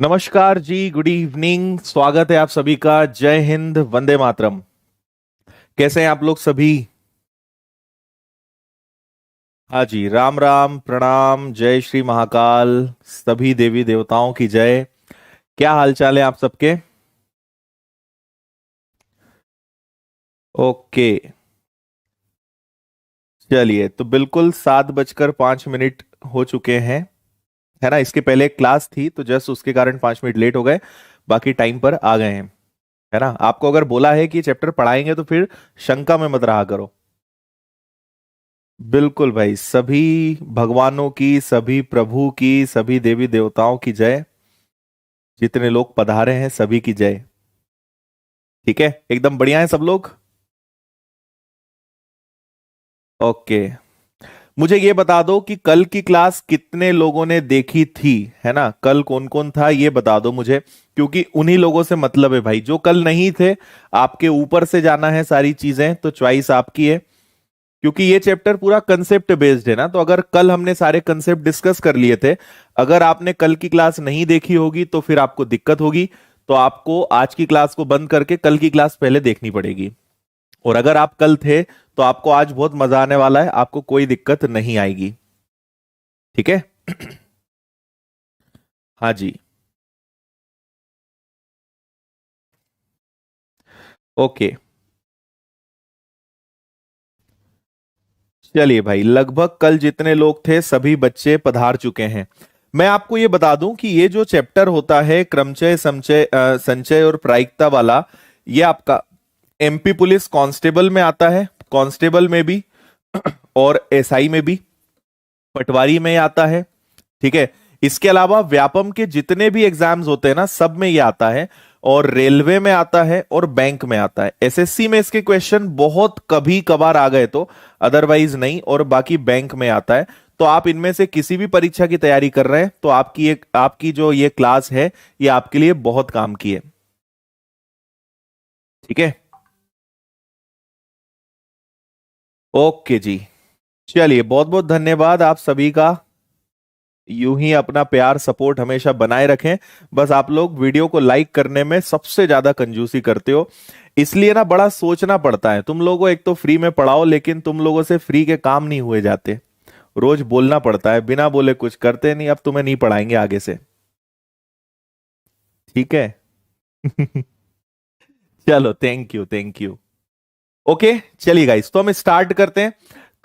नमस्कार जी, good evening. स्वागत है आप सभी का। जय हिंद, वंदे मातरम। कैसे हैं आप लोग सभी? हाँ जी, राम राम, प्रणाम, जय श्री महाकाल। सभी देवी देवताओं की जय। क्या हाल चाल है आप सबके? ओके, चलिए। तो बिल्कुल 7:05 हो चुके हैं, है ना। इसके पहले एक क्लास थी तो जस्ट उसके कारण 5 मिनट लेट हो गए, बाकी टाइम पर आ गए हैं, है ना। आपको अगर बोला है कि चैप्टर पढ़ाएंगे तो फिर शंका में मत रहा करो। बिल्कुल भाई, सभी भगवानों की, सभी प्रभु की, सभी देवी देवताओं की जय। जितने लोग पधारे हैं सभी की जय। ठीक है, एकदम बढ़िया है सब लोग। ओके, मुझे ये बता दो कि कल की क्लास कितने लोगों ने देखी थी, है ना। कल कौन कौन था ये बता दो मुझे, क्योंकि उन्हीं लोगों से मतलब है भाई। जो कल नहीं थे, आपके ऊपर से जाना है सारी चीजें, तो चॉइस आपकी है। क्योंकि ये चैप्टर पूरा कंसेप्ट बेस्ड है ना, तो अगर कल हमने सारे कंसेप्ट डिस्कस कर लिए थे, अगर आपने कल की क्लास नहीं देखी होगी तो फिर आपको दिक्कत होगी। तो आपको आज की क्लास को बंद करके कल की क्लास पहले देखनी पड़ेगी। और अगर आप कल थे तो आपको आज बहुत मजा आने वाला है, आपको कोई दिक्कत नहीं आएगी। ठीक है। हाँ जी। ओके, चलिए भाई, लगभग कल जितने लोग थे सभी बच्चे पधार चुके हैं। मैं आपको ये बता दूं कि ये जो चैप्टर होता है क्रमचय, समचय, संचय और प्रायिकता वाला, ये आपका एमपी पुलिस कांस्टेबल में आता है, कांस्टेबल में भी और एसआई में भी, पटवारी में आता है। ठीक है। इसके अलावा व्यापम के जितने भी एग्जाम्स होते हैं ना, सब में ये आता है। और रेलवे में आता है और बैंक में आता है। एसएससी में इसके क्वेश्चन बहुत कभी कभार आ गए तो, अदरवाइज नहीं। और बाकी बैंक में आता है। तो आप इनमें से किसी भी परीक्षा की तैयारी कर रहे हैं तो आपकी जो ये क्लास है, ये आपके लिए बहुत काम की है। ठीक है। ओके जी, चलिए, बहुत बहुत धन्यवाद आप सभी का। यूं ही अपना प्यार सपोर्ट हमेशा बनाए रखें। बस आप लोग वीडियो को लाइक करने में सबसे ज्यादा कंजूसी करते हो, इसलिए ना बड़ा सोचना पड़ता है। तुम लोगों को एक तो फ्री में पढ़ाओ, लेकिन तुम लोगों से फ्री के काम नहीं हुए जाते। रोज बोलना पड़ता है, बिना बोले कुछ करते नहीं। अब तुम्हें नहीं पढ़ाएंगे आगे से। ठीक है। चलो, thank you, thank you. Okay, चलिए गाइस, तो हम स्टार्ट करते हैं।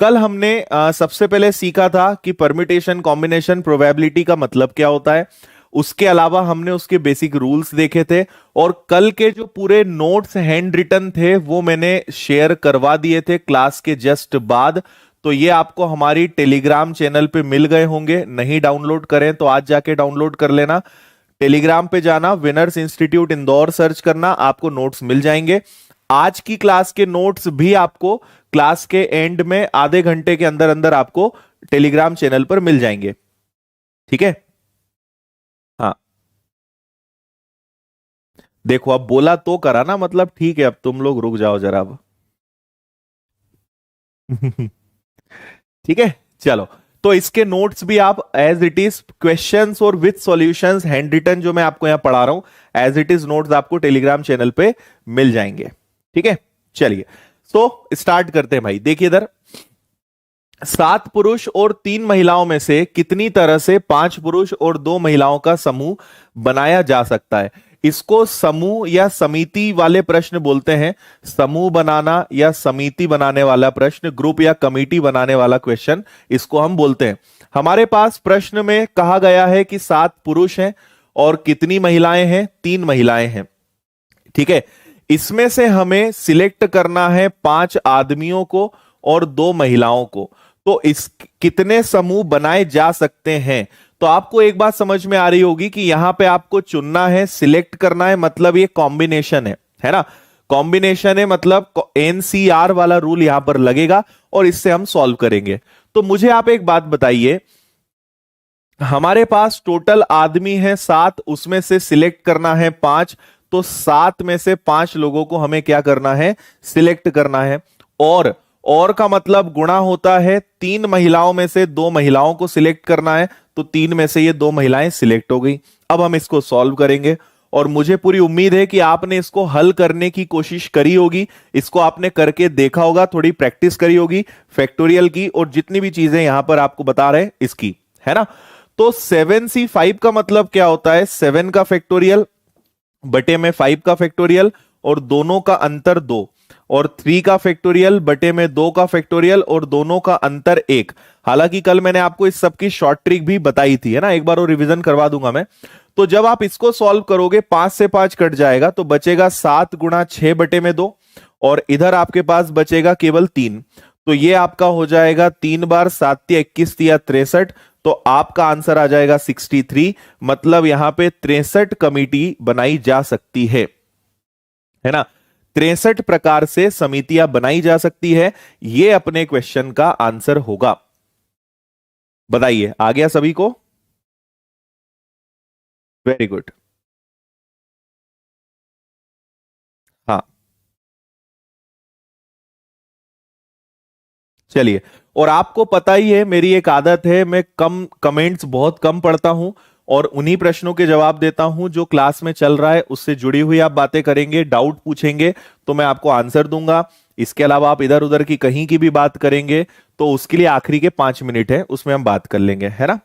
कल हमने सबसे पहले सीखा था कि परम्यूटेशन, कॉम्बिनेशन, प्रोबेबिलिटी का मतलब क्या होता है। उसके अलावा हमने उसके बेसिक रूल्स देखे थे। और कल के जो पूरे नोट्स हैंड रिटन थे वो मैंने शेयर करवा दिए थे क्लास के जस्ट बाद। तो ये आपको हमारी टेलीग्राम चैनल पे मिल गए होंगे। नहीं डाउनलोड करें तो आज जाके डाउनलोड कर लेना। टेलीग्राम पे जाना, विनर्स इंस्टीट्यूट इंदौर सर्च करना, आपको नोट्स मिल जाएंगे। आज की क्लास के नोट्स भी आपको क्लास के एंड में आधे घंटे के अंदर अंदर आपको टेलीग्राम चैनल पर मिल जाएंगे। ठीक है। हाँ, देखो, अब बोला तो करा ना, मतलब ठीक है। अब तुम लोग रुक जाओ जरा अब। ठीक है, चलो। तो इसके नोट्स भी आप एज इट इज क्वेश्चंस और विथ सॉल्यूशंस हैंड रिटन जो मैं आपको यहां पढ़ा रहा हूं, एज इट इज नोट्स आपको टेलीग्राम चैनल पे मिल जाएंगे। ठीक है, चलिए। तो स्टार्ट करते हैं भाई। देखिए इधर, 7 पुरुष और 3 महिलाओं में से कितनी तरह से 5 पुरुष और 2 महिलाओं का समूह बनाया जा सकता है। इसको समूह या समिति वाले प्रश्न बोलते हैं। समूह बनाना या समिति बनाने वाला प्रश्न, ग्रुप या कमिटी बनाने वाला क्वेश्चन, इसको हम बोलते हैं। हमारे पास प्रश्न में कहा गया है कि 7 पुरुष हैं और कितनी महिलाएं हैं, 3 महिलाएं हैं। ठीक है। इसमें से हमें सिलेक्ट करना है 5 आदमियों को और 2 महिलाओं को। तो इस कितने समूह बनाए जा सकते हैं। तो आपको एक बात समझ में आ रही होगी कि यहां पे आपको चुनना है, सिलेक्ट करना है, मतलब ये कॉम्बिनेशन है ना। कॉम्बिनेशन है मतलब एनसीआर वाला रूल यहां पर लगेगा और इससे हम सॉल्व करेंगे। तो मुझे आप एक बात बताइए, हमारे पास टोटल आदमी है 7, उसमें से सिलेक्ट करना है 5। तो 7 में से 5 लोगों को हमें क्या करना है, सिलेक्ट करना है। और और का मतलब गुणा होता है 3 महिलाओं में से 2 महिलाओं को सिलेक्ट करना है, तो 3 में से ये 2 महिलाएं सिलेक्ट हो गई। अब हम इसको सॉल्व करेंगे और मुझे पूरी उम्मीद है कि आपने इसको हल करने की कोशिश करी होगी, इसको आपने करके देखा होगा, थोड़ी प्रैक्टिस करी होगी फैक्टोरियल की, और जितनी भी चीजें यहां पर आपको बता रहे इसकी, है ना। तो 7c5 का मतलब क्या होता है, 7 का फैक्टोरियल बटे में 5 का फैक्टोरियल और दोनों का अंतर 2, और 3 का फैक्टोरियल बटे में 2 का फैक्टोरियल और दोनों का अंतर 1। हालांकि कल मैंने आपको इस सब की शॉर्ट ट्रिक भी बताई थी, है ना, एक बार और रिवीजन करवा दूंगा मैं। तो जब आप इसको सॉल्व करोगे 5 से 5 कट जाएगा, तो बचेगा 7 गुणा 6 बटे में 2, और इधर आपके पास बचेगा केवल 3। तो ये आपका हो जाएगा 3 बार 7 या 21 या 63, तो आपका आंसर आ जाएगा 63। मतलब यहां पे 63 कमिटी बनाई जा सकती है ना, 63 प्रकार से समितियां बनाई जा सकती है। ये अपने क्वेश्चन का आंसर होगा। बताइए, आ गया सभी को? Very good. हाँ, चलिए। और आपको पता ही है मेरी एक आदत है, मैं कम कमेंट्स बहुत कम पढ़ता हूं और उन्हीं प्रश्नों के जवाब देता हूं जो क्लास में चल रहा है उससे जुड़ी हुई आप बातें करेंगे, डाउट पूछेंगे तो मैं आपको आंसर दूंगा। इसके अलावा आप इधर उधर की कहीं की भी बात करेंगे तो उसके लिए आखिरी के 5 मिनट है, उसमें हम बात कर लेंगे, है ना।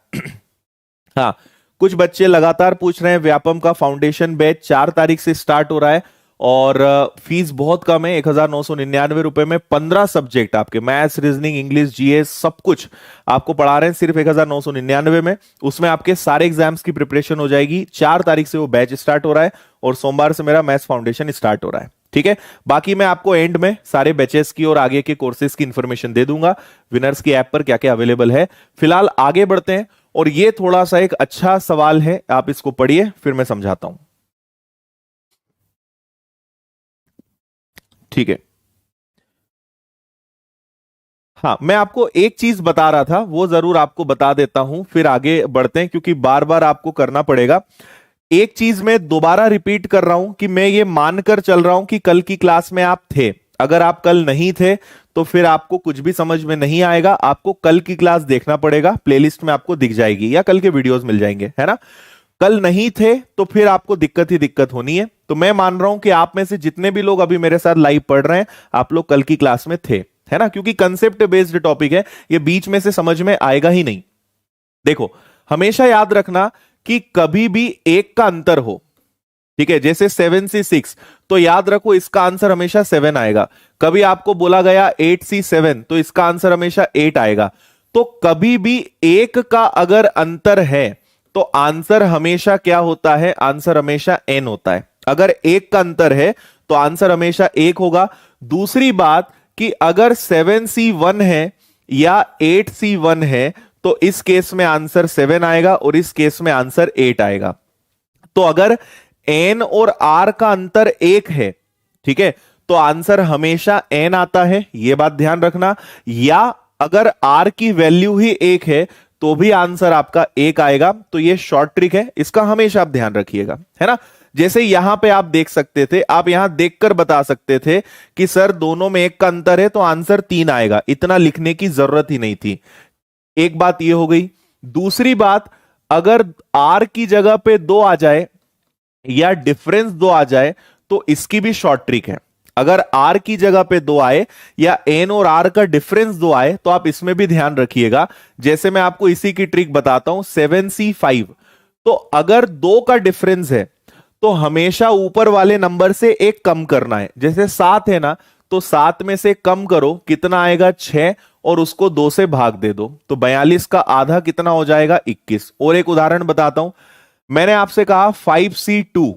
हाँ, कुछ बच्चे लगातार पूछ रहे हैं व्यापम का फाउंडेशन बैच 4 तारीख से स्टार्ट हो रहा है और फीस बहुत कम है, 1999 रुपए में 15 सब्जेक्ट आपके मैथ्स, रीजनिंग, इंग्लिश, जीएस सब कुछ आपको पढ़ा रहे हैं सिर्फ 1999 में। उसमें आपके सारे एग्जाम्स की प्रिपरेशन हो जाएगी। 4 तारीख से वो बैच स्टार्ट हो रहा है और सोमवार से मेरा मैथ्स फाउंडेशन स्टार्ट हो रहा है, ठीक है। बाकी मैं आपको एंड में सारे बैचेस की और आगे के कोर्सेज की इंफॉर्मेशन दे दूंगा, विनर्स की ऐप पर क्या क्या अवेलेबल है। फिलहाल आगे बढ़ते हैं, और ये थोड़ा सा एक अच्छा सवाल है, आप इसको पढ़िए फिर मैं समझाता हूं, ठीक है। हाँ, मैं आपको एक चीज बता रहा था वो जरूर आपको बता देता हूं, फिर आगे बढ़ते हैं क्योंकि बार बार आपको करना पड़ेगा। एक चीज मैं दोबारा रिपीट कर रहा हूं कि मैं ये मानकर चल रहा हूं कि कल की क्लास में आप थे। अगर आप कल नहीं थे तो फिर आपको कुछ भी समझ में नहीं आएगा, आपको कल की क्लास देखना पड़ेगा, प्लेलिस्ट में आपको दिख जाएगी या कल के वीडियोस मिल जाएंगे, है ना। कल नहीं थे तो फिर आपको दिक्कत ही दिक्कत होनी है। तो मैं मान रहा हूं कि आप में से जितने भी लोग अभी मेरे साथ लाइव पढ़ रहे हैं आप लोग कल की क्लास में थे, है ना, क्योंकि कंसेप्ट बेस्ड टॉपिक है, ये बीच में से समझ में आएगा ही नहीं। देखो, हमेशा याद रखना कि कभी भी एक का अंतर हो, ठीक है, जैसे 7c6 तो याद रखो इसका आंसर हमेशा 7 आएगा। कभी आपको बोला गया 8c7 तो इसका आंसर हमेशा 8 आएगा। तो कभी भी एक का अगर अंतर है तो आंसर हमेशा क्या होता है, आंसर हमेशा n होता है। अगर एक का अंतर है तो आंसर हमेशा 1 होगा। दूसरी बात कि अगर 7c1 है या 8c1 है तो इस केस में आंसर 7 आएगा और इस केस में आंसर 8 आएगा। तो अगर n और r का अंतर 1 है, ठीक है, तो आंसर हमेशा n आता है, यह बात ध्यान रखना। या अगर r की वैल्यू ही 1 है तो भी आंसर आपका 1 आएगा। तो यह शॉर्ट ट्रिक है, इसका हमेशा आप ध्यान रखिएगा, है ना। जैसे यहां पे आप देख सकते थे, आप यहां देखकर बता सकते थे कि सर दोनों में 1 का अंतर है तो आंसर 3 आएगा, इतना लिखने की जरूरत ही नहीं थी। एक बात यह हो गई। दूसरी बात, अगर r की जगह पे 2 आ जाए या डिफरेंस 2 आ जाए तो इसकी भी शॉर्ट ट्रिक है। अगर r की जगह पे 2 आए या n और r का डिफरेंस 2 आए तो आप इसमें भी ध्यान रखिएगा। जैसे मैं आपको इसी की ट्रिक बताता हूं, 7c5 तो अगर 2 का डिफरेंस है तो हमेशा ऊपर वाले नंबर से एक कम करना है। जैसे 7 है ना, तो 7 में से कम करो, कितना आएगा 6, और उसको 2 से भाग दे दो तो 42 का आधा कितना हो जाएगा 21। और एक उदाहरण बताता हूं, मैंने आपसे कहा 5c2,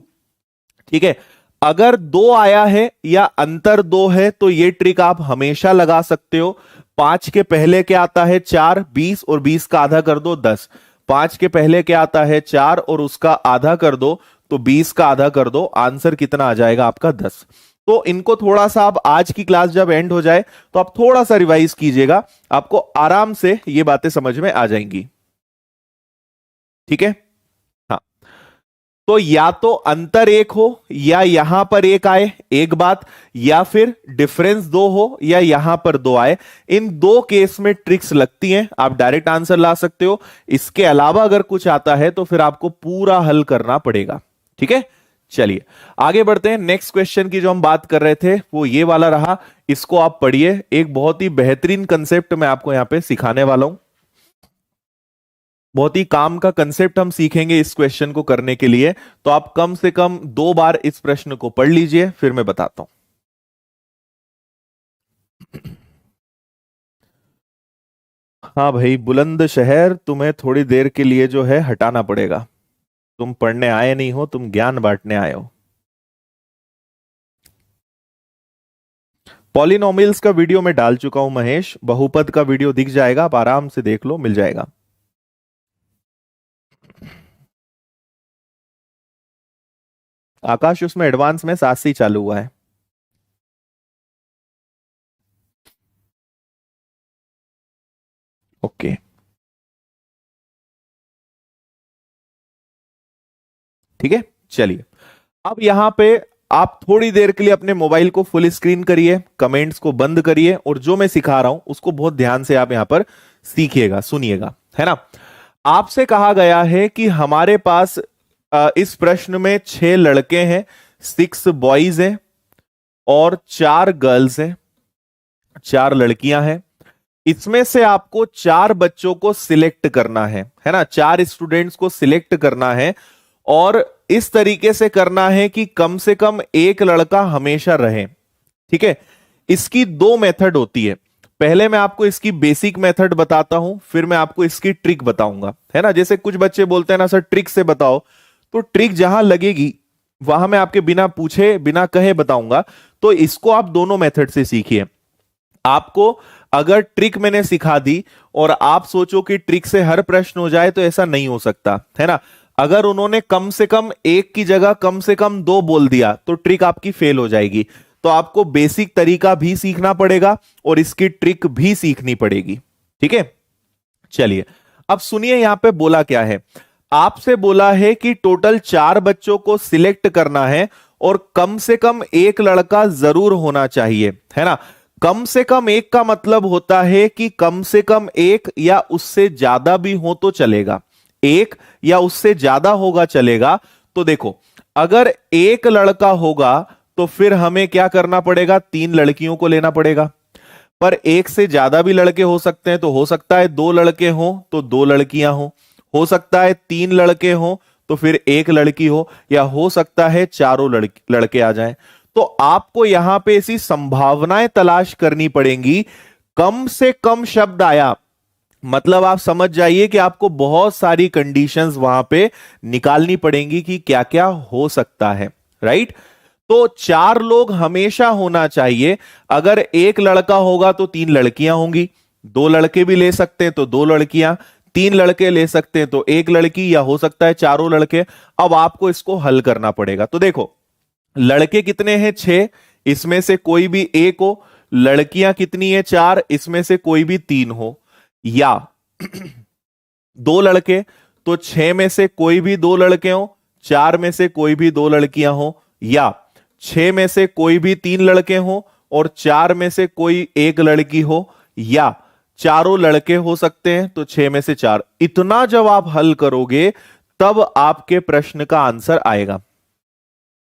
ठीक है, अगर 2 आया है या अंतर 2 है तो ये ट्रिक आप हमेशा लगा सकते हो। 5 के पहले क्या आता है 4, 20 और 20 का आधा कर दो 10। 5 के पहले क्या आता है 4 और उसका आधा कर दो तो 20 का आधा कर दो, आंसर कितना आ जाएगा आपका 10। तो इनको थोड़ा सा आप आज की क्लास जब एंड हो जाए तो आप थोड़ा सा रिवाइज कीजिएगा, आपको आराम से ये बातें समझ में आ जाएंगी, ठीक है। हाँ, तो या तो अंतर एक हो या यहां पर एक आए, एक बात, या फिर डिफरेंस दो हो या यहां पर दो आए। इन दो केस में ट्रिक्स लगती हैं, आप डायरेक्ट आंसर ला सकते हो। इसके अलावा अगर कुछ आता है तो फिर आपको पूरा हल करना पड़ेगा। ठीक है, चलिए आगे बढ़ते हैं। नेक्स्ट क्वेश्चन की जो हम बात कर रहे थे वो ये वाला रहा, इसको आप पढ़िए। एक बहुत ही बेहतरीन कंसेप्ट मैं आपको यहां पे सिखाने वाला हूं, बहुत ही काम का कंसेप्ट हम सीखेंगे इस क्वेश्चन को करने के लिए। तो आप कम से कम 2 बार इस प्रश्न को पढ़ लीजिए, फिर मैं बताता हूं। हाँ भाई, बुलंद शहर तुम्हें थोड़ी देर के लिए जो है हटाना पड़ेगा। तुम पढ़ने आए नहीं हो, तुम ज्ञान बांटने आए हो। पॉलिनोमियल्स का वीडियो मैं डाल चुका हूं महेश, बहुपद का वीडियो दिख जाएगा, आप आराम से देख लो, मिल जाएगा। आकाश उसमें एडवांस में 7 से ही चालू हुआ है। ओके, ठीक है, चलिए अब यहां पे आप थोड़ी देर के लिए अपने मोबाइल को फुल स्क्रीन करिए, कमेंट्स को बंद करिए, और जो मैं सिखा रहा हूं उसको बहुत ध्यान से आप यहां पर सीखिएगा, सुनिएगा, है ना। आपसे कहा गया है कि हमारे पास इस प्रश्न में 6 लड़के हैं, 6 बॉयज हैं और 4 गर्ल्स हैं, 4 लड़कियां हैं। इसमें से आपको 4 बच्चों को सिलेक्ट करना है ना, 4 स्टूडेंट्स को सिलेक्ट करना है, और इस तरीके से करना है कि कम से कम एक लड़का हमेशा रहे। ठीक है, इसकी 2 मेथड होती है। पहले मैं आपको इसकी बेसिक मेथड बताता हूं, फिर मैं आपको इसकी ट्रिक बताऊंगा, है ना। जैसे कुछ बच्चे बोलते हैं ना सर ट्रिक से बताओ, तो ट्रिक जहां लगेगी वहां मैं आपके बिना पूछे बिना कहे बताऊंगा। तो इसको आप दोनों मेथड से सीखिए। आपको अगर ट्रिक मैंने सिखा दी और आप सोचो कि ट्रिक से हर प्रश्न हो जाए, तो ऐसा नहीं हो सकता, है ना। अगर उन्होंने कम से कम एक की जगह कम से कम 2 बोल दिया तो ट्रिक आपकी फेल हो जाएगी। तो आपको बेसिक तरीका भी सीखना पड़ेगा और इसकी ट्रिक भी सीखनी पड़ेगी। ठीक है, चलिए अब सुनिए यहां पे बोला क्या है। आपसे बोला है कि टोटल 4 बच्चों को सिलेक्ट करना है और कम से कम एक लड़का जरूर होना चाहिए, है ना। कम से कम एक का मतलब होता है कि कम से कम एक या उससे ज्यादा भी हो तो चलेगा, एक या उससे ज्यादा होगा चलेगा। तो देखो, अगर एक लड़का होगा तो फिर हमें क्या करना पड़ेगा, 3 लड़कियों को लेना पड़ेगा। पर एक से ज्यादा भी लड़के हो सकते हैं, तो हो सकता है 2 लड़के हों तो 2 लड़कियां हो सकता है 3 लड़के हों तो फिर 1 लड़की हो, या हो सकता है चारों लड़के आ जाएं। तो आपको यहां पे ऐसी संभावनाएं तलाश करनी पड़ेंगी। कम से कम शब्द आया मतलब आप समझ जाइए कि आपको बहुत सारी कंडीशंस वहां पे निकालनी पड़ेंगी कि क्या क्या हो सकता है, राइट। तो 4 लोग हमेशा होना चाहिए। अगर एक लड़का होगा तो 3 लड़कियां होंगी, 2 लड़के भी ले सकते हैं तो 2 लड़कियां, 3 लड़के ले सकते हैं तो 1 लड़की, या हो सकता है चारों लड़के। अब आपको इसको हल करना पड़ेगा। तो देखो, लड़के कितने हैं, 6, इसमें से कोई भी एक हो। लड़कियां कितनी है, 4, इसमें से कोई भी 3 हो। या 2 लड़के, तो 6 में से कोई भी 2 लड़के हो, 4 में से कोई भी 2 लड़कियां हो। या 6 में से कोई भी 3 लड़के हो और 4 में से कोई 1 लड़की हो। या चारों लड़के हो सकते हैं तो 6 में से 4। इतना जब आप हल करोगे तब आपके प्रश्न का आंसर आएगा।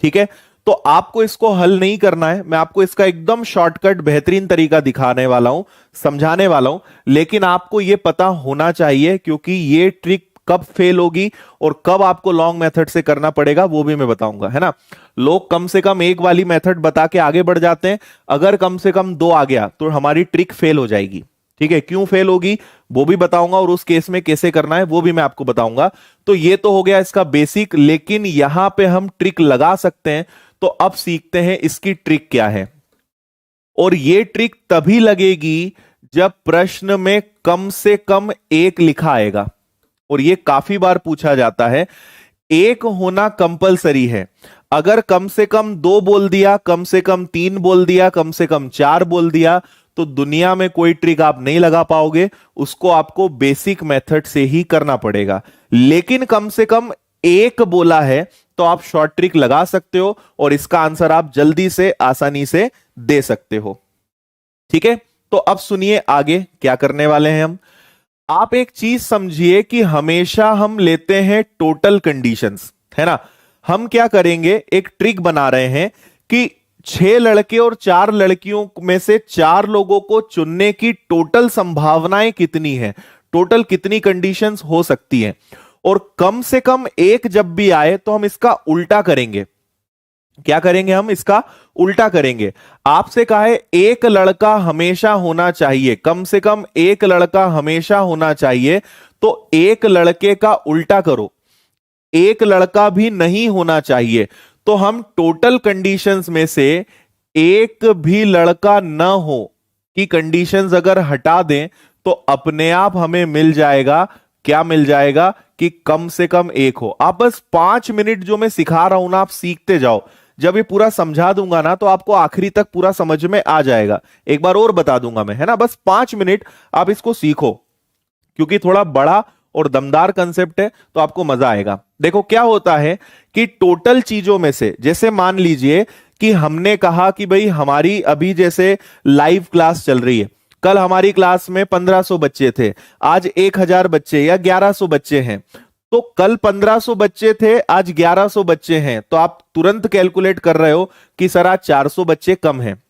ठीक है, तो आपको इसको हल नहीं करना है, मैं आपको इसका एकदम शॉर्टकट बेहतरीन तरीका दिखाने वाला हूं, समझाने वाला हूं। लेकिन आपको यह पता होना चाहिए, क्योंकि ये ट्रिक कब फेल होगी और कब आपको लॉन्ग मेथड से करना पड़ेगा वो भी मैं बताऊंगा, है ना। लोग कम से कम एक वाली मेथड बता के आगे बढ़ जाते हैं, अगर कम से कम 2 आ गया तो हमारी ट्रिक फेल हो जाएगी। ठीक है, क्यों फेल होगी वो भी बताऊंगा, और उस केस में कैसे करना है वो भी मैं आपको बताऊंगा। तो ये तो हो गया इसका बेसिक, लेकिन यहां पे हम ट्रिक लगा सकते हैं। तो अब सीखते हैं इसकी ट्रिक क्या है। और ये ट्रिक तभी लगेगी जब प्रश्न में कम से कम एक लिखा आएगा, और ये काफी बार पूछा जाता है। एक होना कंपलसरी है। अगर कम से कम 2 बोल दिया, कम से कम 3 बोल दिया, कम से कम 4 बोल दिया, तो दुनिया में कोई ट्रिक आप नहीं लगा पाओगे। उसको आपको बेसिक मेथड से ही करना पड़ेगा। लेकिन कम से कम एक बोला है तो आप शॉर्ट ट्रिक लगा सकते हो और इसका आंसर आप जल्दी से आसानी से दे सकते हो। ठीक है, तो अब सुनिए आगे क्या करने वाले हैं हम। आप एक चीज समझिए कि हमेशा हम लेते हैं टोटल कंडीशंस, है ना। हम क्या करेंगे, एक ट्रिक बना रहे हैं कि 6 लड़के और 4 लड़कियों में से 4 लोगों को चुनने की टोटल संभावनाएं कितनी है, टोटल कितनी कंडीशंस हो सकती हैं, और कम से कम एक जब भी आए तो हम इसका उल्टा करेंगे। क्या करेंगे, हम इसका उल्टा करेंगे। आपसे कहा है एक लड़का हमेशा होना चाहिए, कम से कम एक लड़का हमेशा होना चाहिए, तो एक लड़के का उल्टा करो, एक लड़का भी नहीं होना चाहिए। तो हम टोटल कंडीशंस में से एक भी लड़का न हो की कंडीशंस अगर हटा दें तो अपने आप हमें मिल जाएगा, क्या मिल जाएगा कि कम से कम एक हो। आप बस 5 मिनट जो मैं सिखा रहा हूं ना, आप सीखते जाओ। जब ये पूरा समझा दूंगा ना तो आपको आखिरी तक पूरा समझ में आ जाएगा। एक बार और बता दूंगा मैं, है ना। बस 5 मिनट आप इसको सीखो, क्योंकि थोड़ा बड़ा और दमदार कंसेप्ट है तो आपको मजा आएगा। देखो क्या होता है कि टोटल चीजों में से, जैसे मान लीजिए कि हमने कहा कि भाई हमारी अभी जैसे लाइव क्लास चल रही है, कल हमारी क्लास में 1500 बच्चे थे, आज 1000 बच्चे या 1100 बच्चे हैं। तो कल 1500 बच्चे थे, आज 1100 बच्चे हैं, तो आप तुरंत कैलकुलेट कर रहे हो कि सर आज 400 बच्चे कम हैं।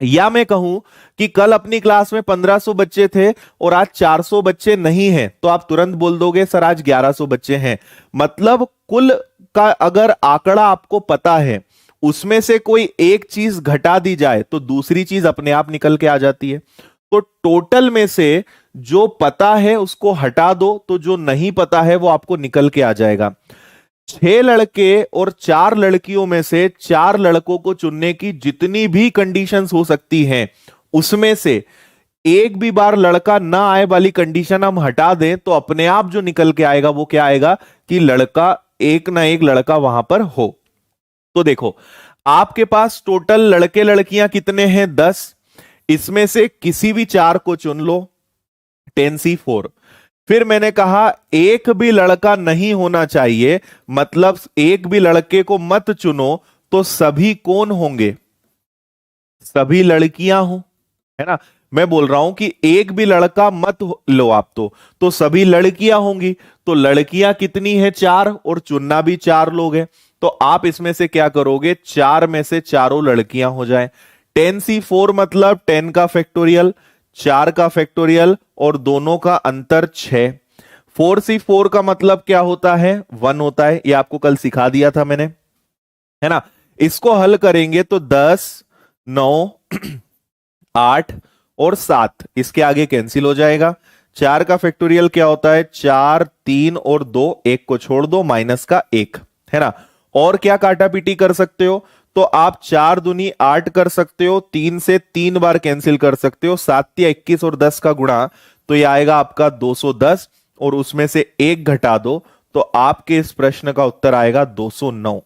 या मैं कहूं कि कल अपनी क्लास में 1500 बच्चे थे और आज 400 बच्चे नहीं हैं, तो आप तुरंत बोल दोगे सर आज 1100 बच्चे हैं। मतलब कुल का अगर आंकड़ा आपको पता है, उसमें से कोई एक चीज घटा दी जाए तो दूसरी चीज अपने आप निकल के आ जाती है। तो टोटल में से जो पता है उसको हटा दो, तो जो नहीं पता है वो आपको निकल के आ जाएगा। 6 लड़के और 4 लड़कियों में से 4 लड़कों को चुनने की जितनी भी कंडीशंस हो सकती हैं, उसमें से एक भी बार लड़का ना आए वाली कंडीशन हम हटा दें तो अपने आप जो निकल के आएगा वो क्या आएगा कि लड़का, एक ना एक लड़का वहां पर हो। तो देखो आपके पास टोटल लड़के लड़कियां कितने हैं, 10। इसमें से किसी भी 4 को चुन लो, 10C4। फिर मैंने कहा एक भी लड़का नहीं होना चाहिए, मतलब एक भी लड़के को मत चुनो, तो सभी कौन होंगे, सभी लड़कियां हो, है ना। मैं बोल रहा हूं कि एक भी लड़का मत लो आप, तो सभी लड़कियां होंगी। तो लड़कियां कितनी है, 4, और चुनना भी 4 लोग हैं। तो आप इसमें से क्या करोगे, 4 में से चारों लड़कियां हो जाए। 10C4 मतलब 10 का फैक्टोरियल, 4 का फैक्टोरियल और दोनों का अंतर 6। 4C4 का मतलब क्या होता है, 1 होता है। ये आपको कल सिखा दिया था मैंने, है ना। इसको हल करेंगे तो 10, 9, 8 और 7 इसके आगे कैंसिल हो जाएगा। 4 का फैक्टोरियल क्या होता है, 4, 3 और 2, 1 को छोड़ दो, माइनस का 1, है ना। और क्या काटा पीटी कर सकते हो, तो आप 4 दूनी 8 कर सकते हो, 3 से 3 बार कैंसिल कर सकते हो, 7 या 21 और 10 का गुणा, तो ये आएगा आपका 210, और उसमें से 1 घटा दो तो आपके इस प्रश्न का उत्तर आएगा 209।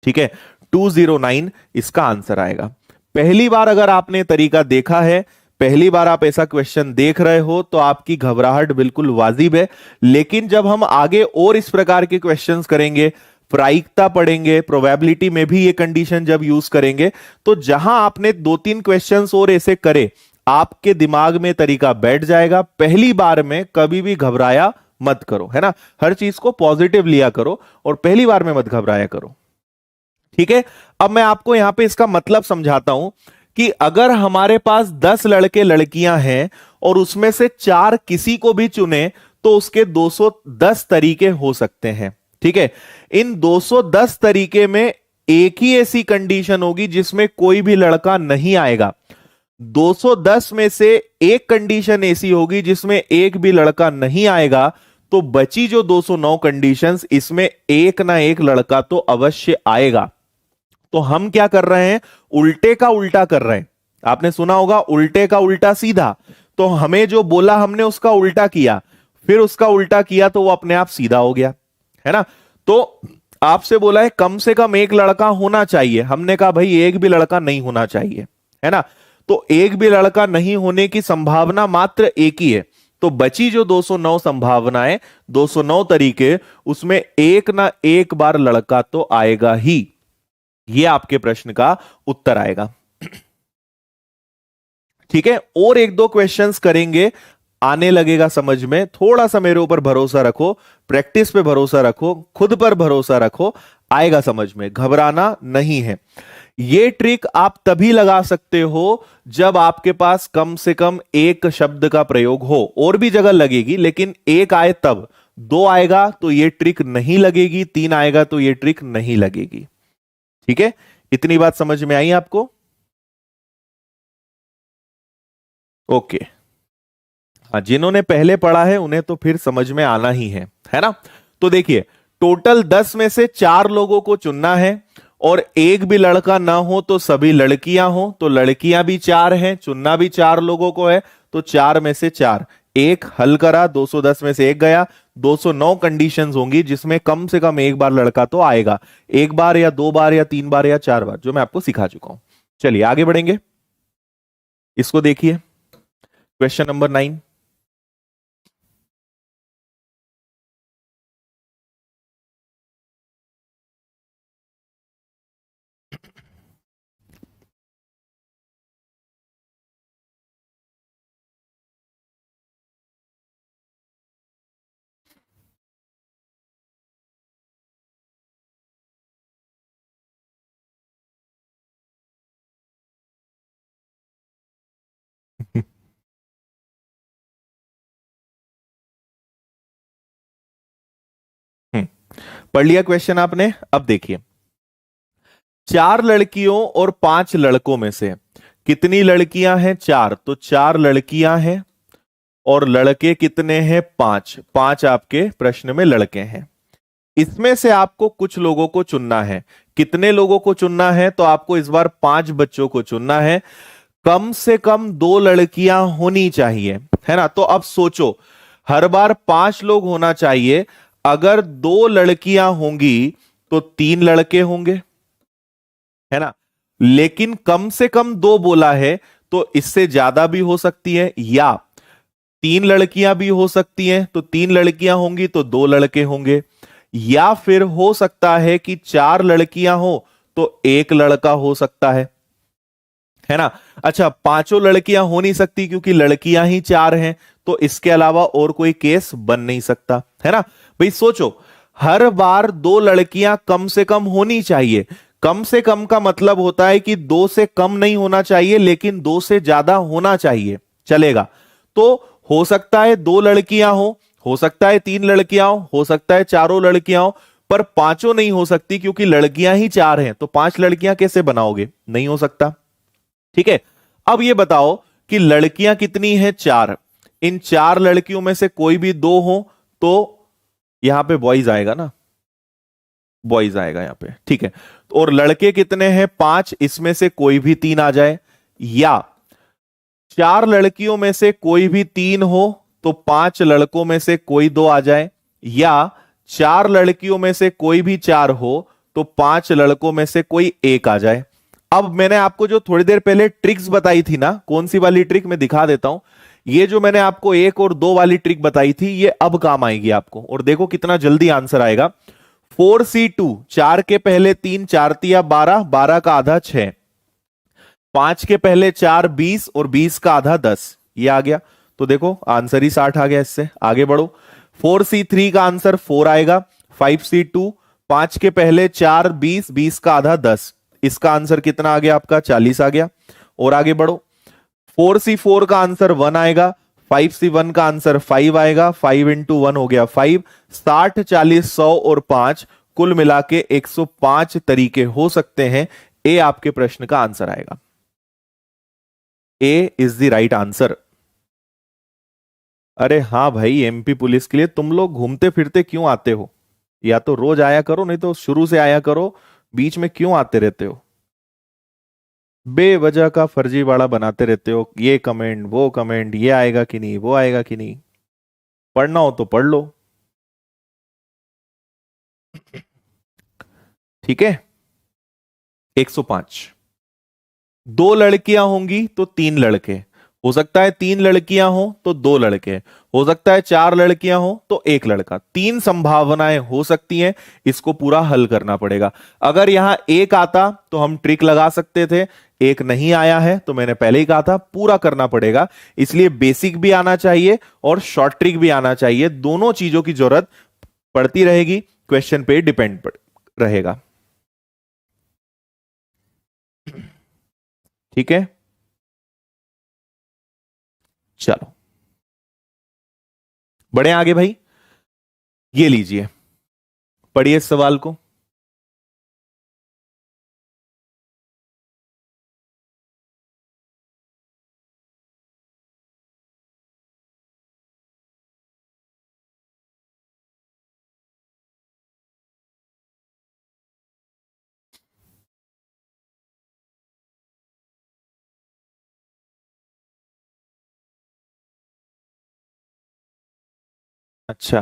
ठीक है, 209 इसका आंसर आएगा। पहली बार अगर आपने तरीका देखा है, पहली बार आप ऐसा क्वेश्चन देख रहे हो, तो आपकी घबराहट बिल्कुल वाजिब है। लेकिन जब हम आगे और इस प्रकार के क्वेश्चंस करेंगे, प्रायिकता पढ़ेंगे, प्रोबेबिलिटी में भी ये कंडीशन जब यूज करेंगे, तो जहां आपने 2-3 क्वेश्चंस और ऐसे करे, आपके दिमाग में तरीका बैठ जाएगा। पहली बार में कभी भी घबराया मत करो, है ना। हर चीज को पॉजिटिव लिया करो और पहली बार में मत घबराया करो। ठीक है, अब मैं आपको यहां पे इसका मतलब समझाता हूं कि अगर हमारे पास 10 लड़के लड़कियां हैं और उसमें से 4 किसी को भी चुने, तो उसके 210 तरीके हो सकते हैं। ठीक है, इन 210 तरीके में एक ही ऐसी कंडीशन होगी जिसमें कोई भी लड़का नहीं आएगा। 210 में से एक कंडीशन ऐसी होगी जिसमें एक भी लड़का नहीं आएगा, तो बची जो 209 कंडीशंस, इसमें एक ना एक लड़का तो अवश्य आएगा। तो हम क्या कर रहे हैं, उल्टे का उल्टा कर रहे हैं। आपने सुना होगा उल्टे का उल्टा सीधा, तो हमें जो बोला हमने उसका उल्टा किया, फिर उसका उल्टा किया तो वो अपने आप सीधा हो गया, है ना। तो आपसे बोला है कम से कम एक लड़का होना चाहिए, हमने कहा भाई एक भी लड़का नहीं होना चाहिए, है ना। तो एक भी लड़का नहीं होने की संभावना मात्र एक ही है, तो बची जो 209 संभावनाएं, 209 तरीके, उसमें एक ना एक बार लड़का तो आएगा ही। ये आपके प्रश्न का उत्तर आएगा। ठीक है, और एक दो क्वेश्चंस करेंगे, आने लगेगा समझ में। थोड़ा सा मेरे ऊपर भरोसा रखो, प्रैक्टिस पे भरोसा रखो, खुद पर भरोसा रखो, आएगा समझ में, घबराना नहीं है। ये ट्रिक आप तभी लगा सकते हो जब आपके पास कम से कम एक शब्द का प्रयोग हो। और भी जगह लगेगी, लेकिन एक आए तब। दो आएगा तो ये ट्रिक नहीं लगेगी, तीन आएगा तो ये ट्रिक नहीं लगेगी। ठीक है, इतनी बात समझ में आई आपको? ओके। हाँ, जिन्होंने पहले पढ़ा है उन्हें तो फिर समझ में आना ही है ना? तो देखिए, टोटल 10 में से 4 लोगों को चुनना है, और एक भी लड़का ना हो तो सभी लड़कियां हो, तो लड़कियां भी 4 हैं, चुनना भी 4 लोगों को है, तो 4 में से 4। एक हल करा, 210 में से एक गया। 209 कंडीशंस होंगी जिसमें कम से कम एक बार लड़का तो आएगा, एक बार या दो बार या तीन बार या चार बार, जो मैं आपको सिखा चुका हूं। चलिए आगे बढ़ेंगे, इसको देखिए, क्वेश्चन नंबर 9। पढ़ लिया क्वेश्चन आपने? अब देखिए, 4 लड़कियों और 5 लड़कों में से कितनी लड़कियां हैं? 4, तो 4 लड़कियां हैं, और लड़के कितने हैं? 5। 5 आपके प्रश्न में लड़के हैं। इसमें से आपको कुछ लोगों को चुनना है। कितने लोगों को चुनना है? तो आपको इस बार 5 बच्चों को चुनना है। कम से कम 2 लड़कियां होनी चाहिए, है ना? तो अब सोचो, हर बार 5 लोग होना चाहिए। अगर 2 लड़कियां होंगी तो 3 लड़के होंगे, है ना? लेकिन कम से कम 2 बोला है, तो इससे ज्यादा भी हो सकती है, या 3 लड़कियां भी हो सकती हैं, तो 3 लड़कियां होंगी तो 2 लड़के होंगे, या फिर हो सकता है कि 4 लड़कियां हो तो 1 लड़का हो सकता है ना? अच्छा, पांचों लड़कियां हो नहीं सकती क्योंकि लड़कियां ही 4 हैं, तो इसके अलावा और कोई केस बन नहीं सकता, है ना? भाई सोचो, हर बार 2 लड़कियां कम से कम होनी चाहिए। कम से कम का मतलब होता है कि 2 से कम नहीं होना चाहिए, लेकिन 2 से ज्यादा होना चाहिए, चलेगा। तो हो सकता है 2 लड़कियां हो सकता है 3 लड़कियां हो सकता है चारों लड़कियां हो, पर पांचों नहीं हो सकती क्योंकि लड़कियां ही 4 हैं, तो 5 लड़कियां कैसे बनाओगे? नहीं हो सकता। ठीक है, अब ये बताओ कि लड़कियां कितनी हैं? 4। इन 4 लड़कियों में से कोई भी 2 हो तो यहां पे बॉयज आएगा ना, बॉयज आएगा यहां पे, ठीक है। और लड़के कितने हैं? 5, इसमें से कोई भी 3 आ जाए, या 4 लड़कियों में से कोई भी 3 हो तो 5 लड़कों में से कोई 2 आ जाए, या 4 लड़कियों में से कोई भी 4 हो तो 5 लड़कों में से कोई 1 आ जाए। अब मैंने आपको जो थोड़ी देर पहले ट्रिक्स बताई थी ना, कौन सी वाली ट्रिक मैं दिखा देता हूं। ये जो मैंने आपको 1 और 2 वाली ट्रिक बताई थी, ये अब काम आएगी आपको, और देखो कितना जल्दी आंसर आएगा। 4C2, 4 के पहले 3, 4 तिया 12, 12 का आधा 6, 5 के पहले 4 20, और 20 का आधा 10, ये आ गया। तो देखो आंसर ही 60 आ गया। इससे आगे बढ़ो, 4C3 का आंसर 4 आएगा। 5C2, 5 के पहले 4 20, 20 का आधा 10, इसका आंसर कितना आ गया आपका? 40 आ गया। और आगे बढ़ो, 4C4 का आंसर 1 आएगा। 5C1 का आंसर 5 आएगा। 5 इंटू 1 हो गया 5। 60 40 100 और 5, कुल मिला के 105 तरीके हो सकते हैं। ए आपके प्रश्न का आंसर आएगा। ए इज द राइट आंसर। अरे हाँ भाई, एमपी पुलिस के लिए तुम लोग घूमते फिरते क्यों आते हो? या तो रोज आया करो, नहीं तो शुरू से आया करो, बीच में क्यों आते रहते हो? बेवजह का फर्जीवाड़ा बनाते रहते हो, ये कमेंट वो कमेंट, ये आएगा कि नहीं वो आएगा कि नहीं। पढ़ना हो तो पढ़ लो। ठीक है, 105। 2 लड़कियां होंगी तो 3 लड़के, हो सकता है 3 लड़कियां हो तो 2 लड़के, हो सकता है 4 लड़कियां हो तो 1 लड़का। 3 संभावनाएं हो सकती हैं, इसको पूरा हल करना पड़ेगा। अगर यहां एक आता तो हम ट्रिक लगा सकते थे, एक नहीं आया है तो मैंने पहले ही कहा था पूरा करना पड़ेगा। इसलिए बेसिक भी आना चाहिए और शॉर्ट ट्रिक भी आना चाहिए, दोनों चीजों की जरूरत पड़ती रहेगी, क्वेश्चन पे डिपेंड रहेगा। ठीक है, चलो बढ़े आगे भाई। ये लीजिए, पढ़िए इस सवाल को। अच्छा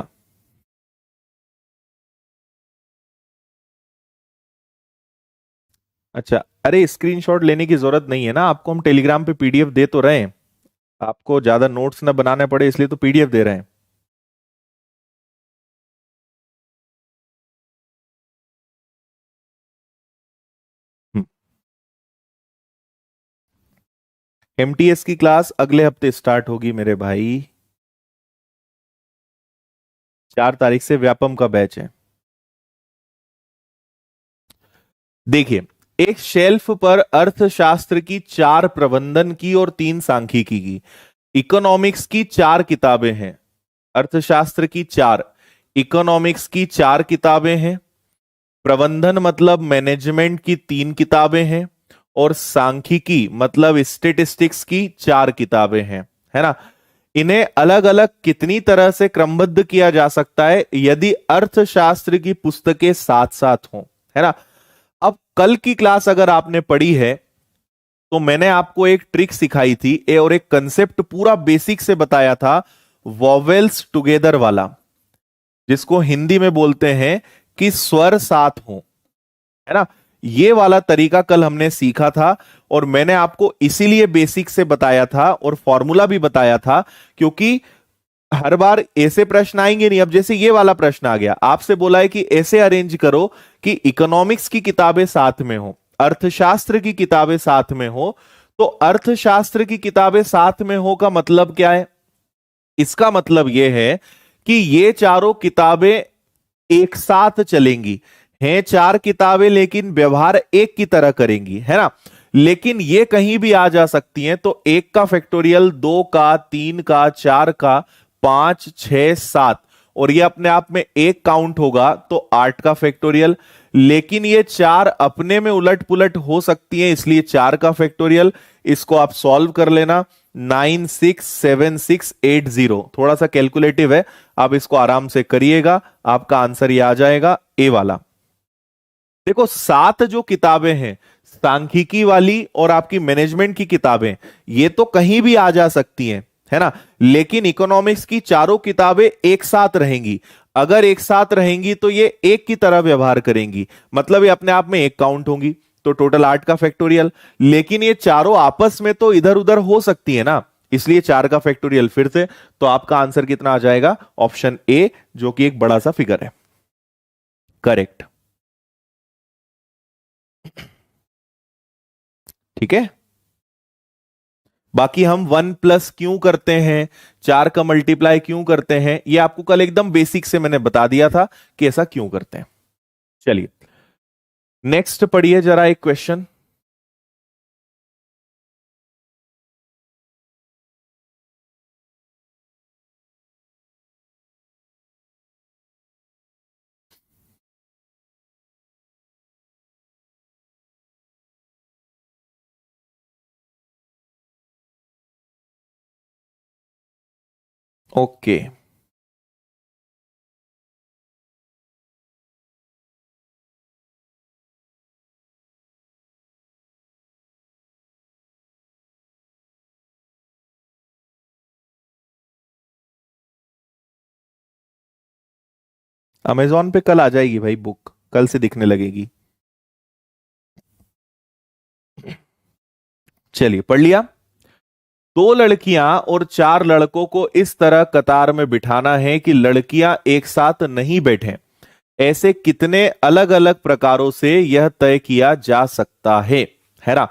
अच्छा, अरे स्क्रीनशॉट लेने की जरूरत नहीं है ना, आपको हम टेलीग्राम पे पीडीएफ दे तो रहे हैं, आपको ज्यादा नोट्स ना बनाने पड़े इसलिए तो पीडीएफ दे रहे हैं। एमटीएस की क्लास अगले हफ्ते स्टार्ट होगी मेरे भाई, 4 तारीख से व्यापम का बैच है। देखिए, एक शेल्फ पर अर्थशास्त्र की 4 प्रबंधन की और 3 सांख्यिकी की, इकोनॉमिक्स की 4 किताबें हैं, अर्थशास्त्र की 4, इकोनॉमिक्स की 4 किताबें हैं, प्रबंधन मतलब मैनेजमेंट की 3 किताबें हैं, और सांख्यिकी मतलब स्टेटिस्टिक्स की 4 किताबें हैं, है ना। इन्हें अलग अलग कितनी तरह से क्रमबद्ध किया जा सकता है यदि अर्थशास्त्र की पुस्तकें साथ साथ हों, है ना। अब कल की क्लास अगर आपने पढ़ी है तो मैंने आपको एक ट्रिक सिखाई थी और एक कंसेप्ट पूरा बेसिक से बताया था, वॉवेल्स टुगेदर वाला, जिसको हिंदी में बोलते हैं कि स्वर साथ हो, है ना। ये वाला तरीका कल हमने सीखा था, और मैंने आपको इसीलिए बेसिक से बताया था और फॉर्मूला भी बताया था, क्योंकि हर बार ऐसे प्रश्न आएंगे नहीं। अब जैसे ये वाला प्रश्न आ गया, आपसे बोला है कि ऐसे अरेंज करो कि इकोनॉमिक्स की किताबें साथ में हो, अर्थशास्त्र की किताबें साथ में हो, तो अर्थशास्त्र की किताबें साथ में हो का मतलब क्या है? इसका मतलब यह है कि ये चारों किताबें एक साथ चलेंगी, हैं 4 किताबें लेकिन व्यवहार एक की तरह करेंगी, है ना। लेकिन ये कहीं भी आ जा सकती हैं, तो 1 का फैक्टोरियल, 2 का, 3 का, 4 का, 5, 6, 7, और ये अपने आप में एक काउंट होगा तो 8 का फैक्टोरियल। लेकिन ये 4 अपने में उलट पुलट हो सकती हैं, इसलिए 4 का फैक्टोरियल। इसको आप सॉल्व कर लेना, 967680, थोड़ा सा कैलकुलेटिव है, आप इसको आराम से करिएगा, आपका आंसर ये आ जाएगा, ए वाला। देखो 7 जो किताबें हैं, सांख्यिकी वाली और आपकी मैनेजमेंट की किताबें, ये तो कहीं भी आ जा सकती हैं, है ना। लेकिन इकोनॉमिक्स की चारों किताबें एक साथ रहेंगी। अगर एक साथ रहेंगी तो ये एक की तरह व्यवहार करेंगी, मतलब ये अपने आप में एक काउंट होंगी, तो टोटल 8 का फैक्टोरियल। लेकिन ये चारों आपस में तो इधर उधर हो सकती है ना, इसलिए 4 का फैक्टोरियल फिर से। तो आपका आंसर कितना आ जाएगा? ऑप्शन ए, जो कि एक बड़ा सा फिगर है, करेक्ट। ठीक है, बाकी हम 1 प्लस क्यों करते हैं, 4 का मल्टीप्लाई क्यों करते हैं, ये आपको कल एकदम बेसिक से मैंने बता दिया था कि ऐसा क्यों करते हैं। चलिए नेक्स्ट पढ़िए जरा एक क्वेश्चन। ओके, अमेजोन पे कल आ जाएगी भाई बुक, कल से दिखने लगेगी। चलिए पढ़ लिया। दो लड़कियां और चार लड़कों को इस तरह कतार में बिठाना है कि लड़कियां एक साथ नहीं बैठें। ऐसे कितने अलग अलग प्रकारों से यह तय किया जा सकता है ना।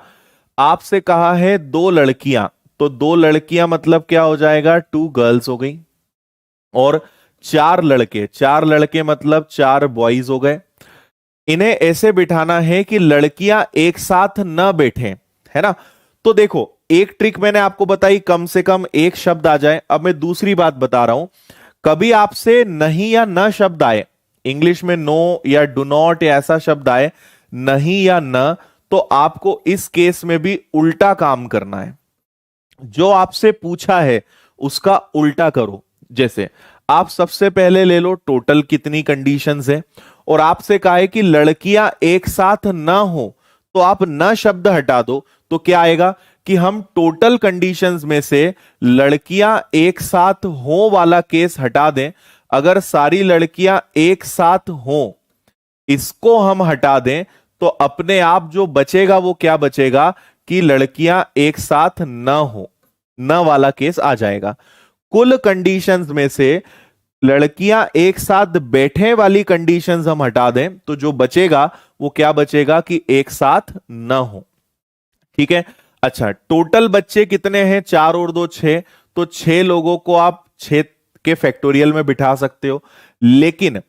आपसे कहा है दो लड़कियां, तो दो लड़कियां मतलब क्या हो जाएगा, टू गर्ल्स हो गई। और चार लड़के मतलब चार बॉयज हो गए। इन्हें ऐसे बिठाना है कि लड़कियां एक साथ न बैठें, है ना। तो देखो, एक ट्रिक मैंने आपको बताई, कम से कम एक शब्द आ जाए। अब मैं दूसरी बात बता रहा हूं, कभी आपसे नहीं या न शब्द आए, इंग्लिश में नो या डू नॉट या ऐसा शब्द आए, नहीं या न, तो आपको इस केस में भी उल्टा काम करना है। जो आपसे पूछा है उसका उल्टा करो। जैसे आप सबसे पहले ले लो टोटल कितनी कंडीशंस है, और आपसे कहा है कि लड़कियां एक साथ ना हो, तो आप न शब्द हटा दो, तो क्या आएगा कि हम टोटल कंडीशंस में से लड़कियां एक साथ हो वाला केस हटा दें। अगर सारी लड़कियां एक साथ हो, इसको हम हटा दें, तो अपने आप जो बचेगा वो क्या बचेगा कि लड़कियां एक साथ न हो, न वाला केस आ जाएगा। कुल कंडीशंस में से लड़कियां एक साथ बैठे वाली कंडीशंस हम हटा दें, तो जो बचेगा वो क्या बचेगा कि एक साथ न हो। ठीक है। अच्छा, टोटल बच्चे कितने हैं, चार और दो छह, तो छह लोगों को आप छह के फैक्टोरियल में बिठा सकते हो। लेकिन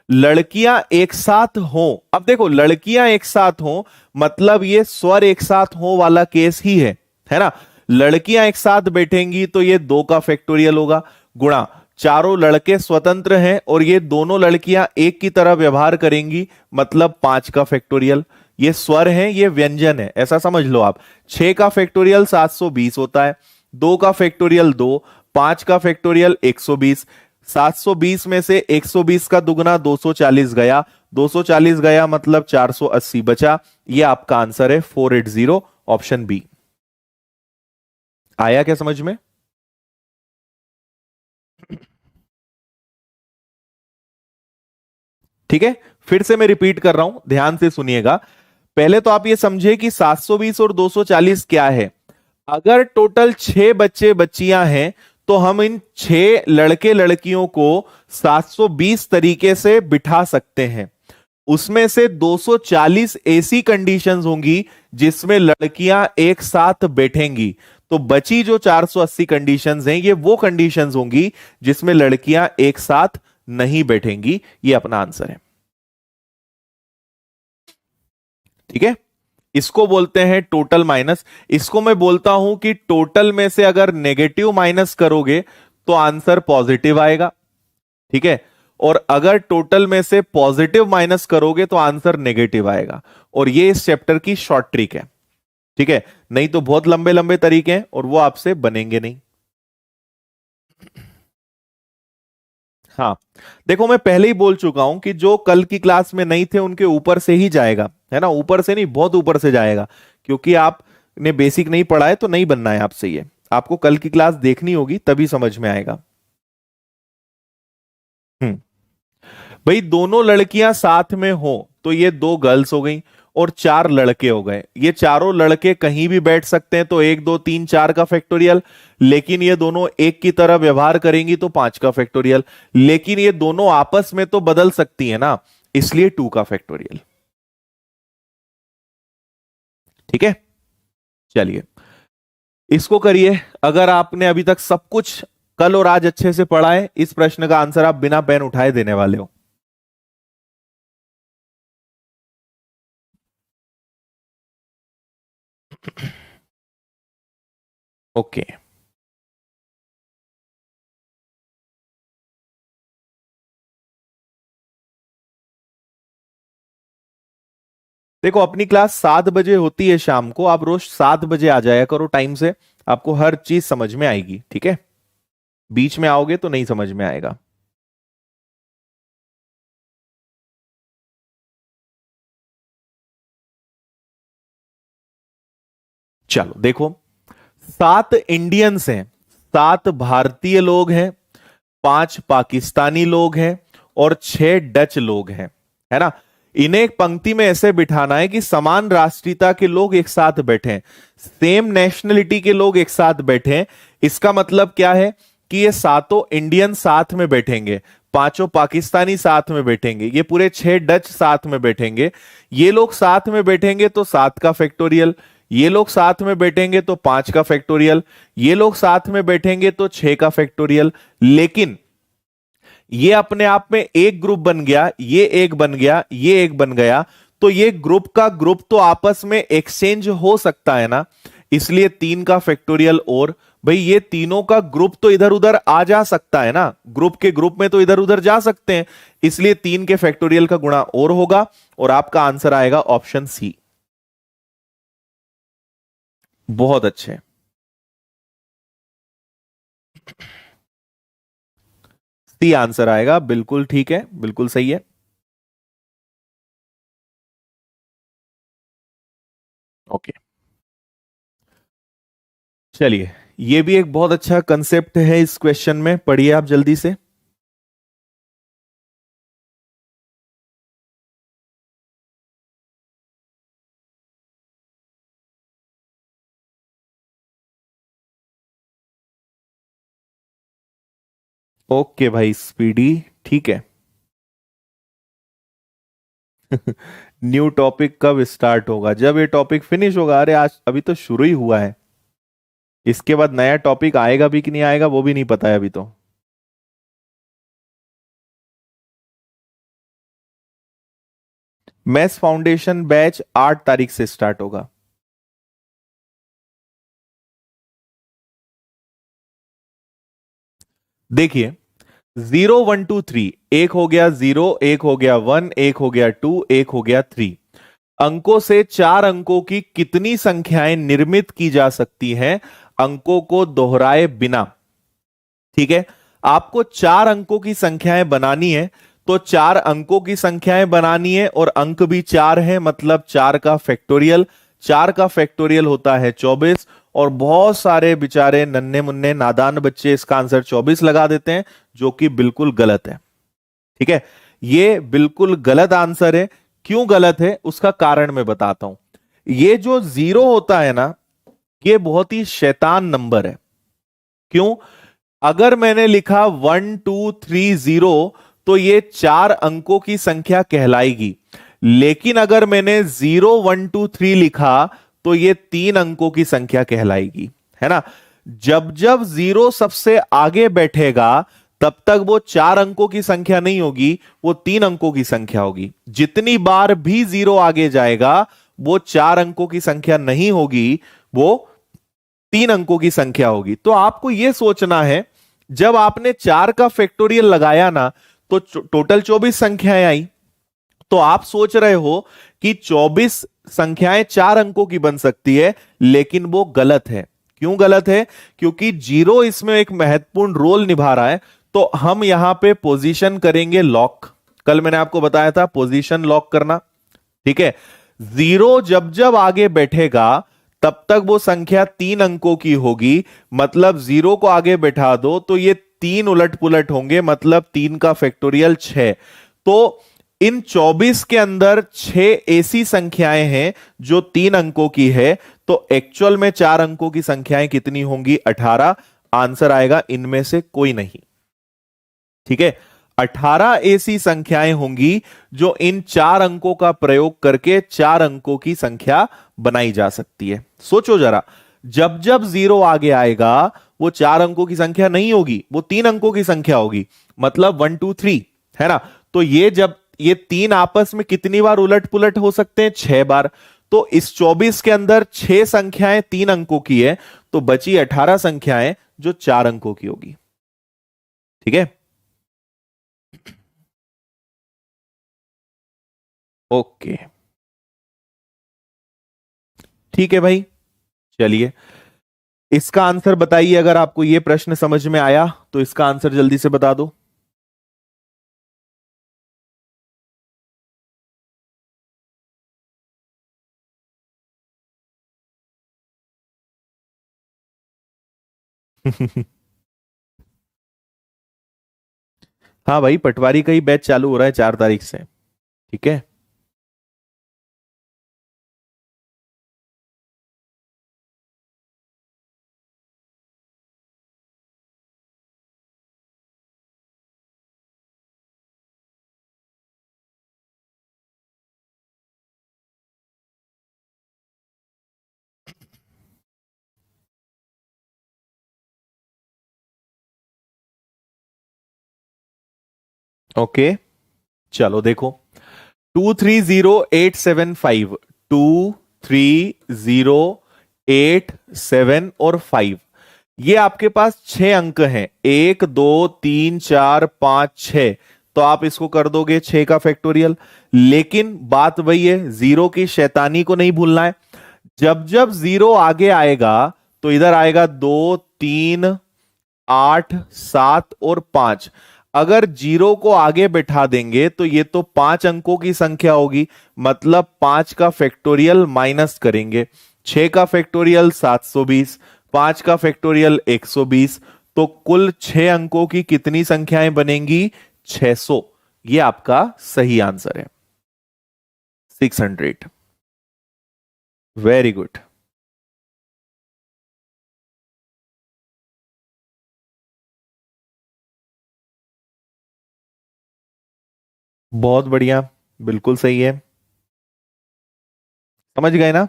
लड़कियां एक साथ हो, अब देखो लड़कियां एक साथ हो मतलब ये स्वर एक साथ हो वाला केस ही है ना। लड़कियां एक साथ बैठेंगी तो ये दो का फैक्टोरियल होगा, गुणा चारों लड़के स्वतंत्र हैं और ये दोनों लड़कियां एक की तरह व्यवहार करेंगी, मतलब पांच का फैक्टोरियल। ये स्वर है, ये व्यंजन है, ऐसा समझ लो आप। छह का फैक्टोरियल 720 होता है, दो का फैक्टोरियल दो, पांच का फैक्टोरियल 120। 720 में से 120 का दुगना 240 गया, 240 गया मतलब 480 बचा। ये आपका आंसर है 480, ऑप्शन बी। आया क्या समझ में? ठीक है, फिर से मैं रिपीट कर रहा हूं, ध्यान से सुनिएगा। पहले तो आप ये समझे कि 720 और 240 क्या है। अगर टोटल छह बच्चे बच्चियां हैं, तो हम इन छह लड़के लड़कियों को 720 तरीके से बिठा सकते हैं। उसमें से 240 ऐसी कंडीशंस होंगी जिसमें लड़कियां एक साथ बैठेंगी। तो बची जो 480 कंडीशंस हैं, ये वो कंडीशंस होंगी जिसमें लड़कियां एक साथ नहीं बैठेंगी। ये अपना आंसर है। ठीक है, इसको बोलते हैं टोटल माइनस। इसको मैं बोलता हूं कि टोटल में से अगर नेगेटिव माइनस करोगे तो आंसर पॉजिटिव आएगा। ठीक है, और अगर टोटल में से पॉजिटिव माइनस करोगे तो आंसर नेगेटिव आएगा। और ये इस चैप्टर की शॉर्ट ट्रिक है। ठीक है, नहीं तो बहुत लंबे लंबे तरीके हैं और वो आपसे बनेंगे नहीं। हाँ, देखो मैं पहले ही बोल चुका हूं कि जो कल की क्लास में नहीं थे उनके ऊपर से ही जाएगा, है ना। ऊपर से नहीं, बहुत ऊपर से जाएगा, क्योंकि आपने बेसिक नहीं पढ़ा है तो नहीं बनना है आपसे। ये आपको कल की क्लास देखनी होगी तभी समझ में आएगा। हम्म भाई, दोनों लड़कियां साथ में हो तो ये दो गर्ल्स हो गई और चार लड़के हो गए। ये चारों लड़के कहीं भी बैठ सकते हैं, तो एक दो तीन चार का फैक्टोरियल। लेकिन ये दोनों एक की तरह व्यवहार करेंगी तो पांच का फैक्टोरियल। लेकिन ये दोनों आपस में तो बदल सकती है ना, इसलिए टू का फैक्टोरियल। ठीक है, चलिए इसको करिए। अगर आपने अभी तक सब कुछ कल और आज अच्छे से पढ़ा है, इस प्रश्न का आंसर आप बिना पेन उठाए देने वाले हो। ओके, देखो अपनी क्लास 7 बजे होती है शाम को, आप रोज 7 बजे आ जाया करो टाइम से, आपको हर चीज समझ में आएगी। ठीक है, बीच में आओगे तो नहीं समझ में आएगा। चलो देखो, 7 इंडियंस हैं, 7 भारतीय लोग हैं, 5 पाकिस्तानी लोग हैं और 6 डच लोग हैं, है ना। इन्हें एक पंक्ति में ऐसे बिठाना है कि समान राष्ट्रीयता के लोग एक साथ बैठे, सेम नेशनलिटी के लोग एक साथ बैठे। इसका मतलब क्या है कि ये सातों इंडियन साथ में बैठेंगे, पांचों पाकिस्तानी साथ में बैठेंगे, ये पूरे 6 डच साथ में बैठेंगे। ये लोग साथ में बैठेंगे तो 7 का फैक्टोरियल, ये लोग साथ में बैठेंगे तो 5 का फैक्टोरियल, ये लोग साथ में बैठेंगे तो 6 का फैक्टोरियल। लेकिन ये अपने आप में एक ग्रुप बन गया, ये एक बन गया, ये एक बन गया, तो ये ग्रुप का ग्रुप तो आपस में एक्सचेंज हो सकता है ना, इसलिए 3 का फैक्टोरियल। और भाई ये तीनों का ग्रुप तो इधर उधर आ जा सकता है ना, ग्रुप के ग्रुप में तो इधर उधर जा सकते हैं, इसलिए 3 के फैक्टोरियल का गुणा और होगा, और आपका आंसर आएगा ऑप्शन सी। बहुत अच्छे, सी आंसर आएगा, बिल्कुल ठीक है, बिल्कुल सही है। ओके, चलिए, ये भी एक बहुत अच्छा कंसेप्ट है, इस क्वेश्चन में पढ़िए आप जल्दी से। ओके भाई, स्पीडी, ठीक है। न्यू टॉपिक कब स्टार्ट होगा? जब ये टॉपिक फिनिश होगा। अरे आज अभी तो शुरू ही हुआ है, इसके बाद नया टॉपिक आएगा भी कि नहीं आएगा वो भी नहीं पता है अभी तो। मैथ्स फाउंडेशन बैच 8 तारीख से स्टार्ट होगा। देखिए, 0 1 2 3, एक हो गया 0, एक हो गया 1, एक हो गया 2, एक हो गया 3। अंकों से 4 अंकों की कितनी संख्याएं निर्मित की जा सकती हैं अंकों को दोहराए बिना? ठीक है, आपको 4 अंकों की संख्याएं बनानी है, तो 4 अंकों की संख्याएं बनानी है और अंक भी 4 है, मतलब 4 का फैक्टोरियल। 4 का फैक्टोरियल होता है 24, और बहुत सारे बेचारे नन्हे मुन्ने नादान बच्चे इसका आंसर 24 लगा देते हैं, जो कि बिल्कुल गलत है। ठीक है, ये बिल्कुल गलत आंसर है। क्यों गलत है उसका कारण मैं बताता हूं। ये जो 0 होता है ना, ये बहुत ही शैतान नंबर है। क्यों? अगर मैंने लिखा 1230, तो ये 4 अंकों की संख्या कहलाएगी। लेकिन अगर मैंने 0123 लिखा तो ये 3 अंकों की संख्या कहलाएगी, है ना। जब जब 0 सबसे आगे बैठेगा तब तक वो 4 अंकों की संख्या नहीं होगी, वो 3 अंकों की संख्या होगी। जितनी बार भी 0 आगे जाएगा वो 4 अंकों की संख्या नहीं होगी, वो 3 अंकों की संख्या होगी। तो आपको यह सोचना है, जब आपने 4 का फैक्टोरियल लगाया ना, तो टोटल 24 संख्याएं आई। तो आप सोच रहे हो कि 24 संख्याएं 4 अंकों की बन सकती है, लेकिन वो गलत है। क्यों गलत है? क्योंकि 0 इसमें एक महत्वपूर्ण रोल निभा रहा है। तो हम यहां पे पोजीशन करेंगे लॉक। कल मैंने आपको बताया था पोजीशन लॉक करना, ठीक है। 0 जब जब आगे बैठेगा तब तक वो संख्या 3 अंकों की होगी, मतलब 0 को आगे बैठा दो तो ये 3 उलट पुलट होंगे, मतलब 3 का फैक्टोरियल 6। तो इन 24 के अंदर 6 ऐसी संख्याएं हैं जो 3 अंकों की है। तो एक्चुअल में 4 अंकों की संख्याएं कितनी होंगी? 18। आंसर आएगा इनमें से कोई नहीं। ठीक है, 18 ऐसी संख्याएं होंगी जो इन 4 अंकों का प्रयोग करके 4 अंकों की संख्या बनाई जा सकती है। सोचो जरा, जब जब 0 आगे आएगा वो 4 अंकों की संख्या नहीं होगी, वो 3 अंकों की संख्या होगी, मतलब 1 2 3, है ना। तो ये जब ये 3 आपस में कितनी बार उलट पुलट हो सकते हैं? 6 बार। तो इस 24 के अंदर 6 संख्याएं 3 अंकों की है, तो बची 18 संख्याएं जो 4 अंकों की होगी। ठीक है, ओके, ठीक है भाई। चलिए, इसका आंसर बताइए। अगर आपको यह प्रश्न समझ में आया तो इसका आंसर जल्दी से बता दो। हाँ भाई, पटवारी का ही बैच चालू हो रहा है 4 तारीख से। ठीक है, ओके, चलो देखो, 230875, 2308 और 5, ये आपके पास 6 अंक हैं, 1 2 3 4 5 6। तो आप इसको कर दोगे 6 का फैक्टोरियल। लेकिन बात वही है, जीरो की शैतानी को नहीं भूलना है। जब जब जीरो आगे आएगा तो इधर आएगा 2 3 8 7 और 5। अगर जीरो को आगे बैठा देंगे तो ये तो 5 अंकों की संख्या होगी, मतलब 5 का फैक्टोरियल माइनस करेंगे। 6 का फैक्टोरियल 720, 5 का फैक्टोरियल 120। तो कुल 6 अंकों की कितनी संख्याएं बनेंगी? 600। ये आपका सही आंसर है, 600। वेरी गुड, बहुत बढ़िया, बिल्कुल सही है। समझ गए ना?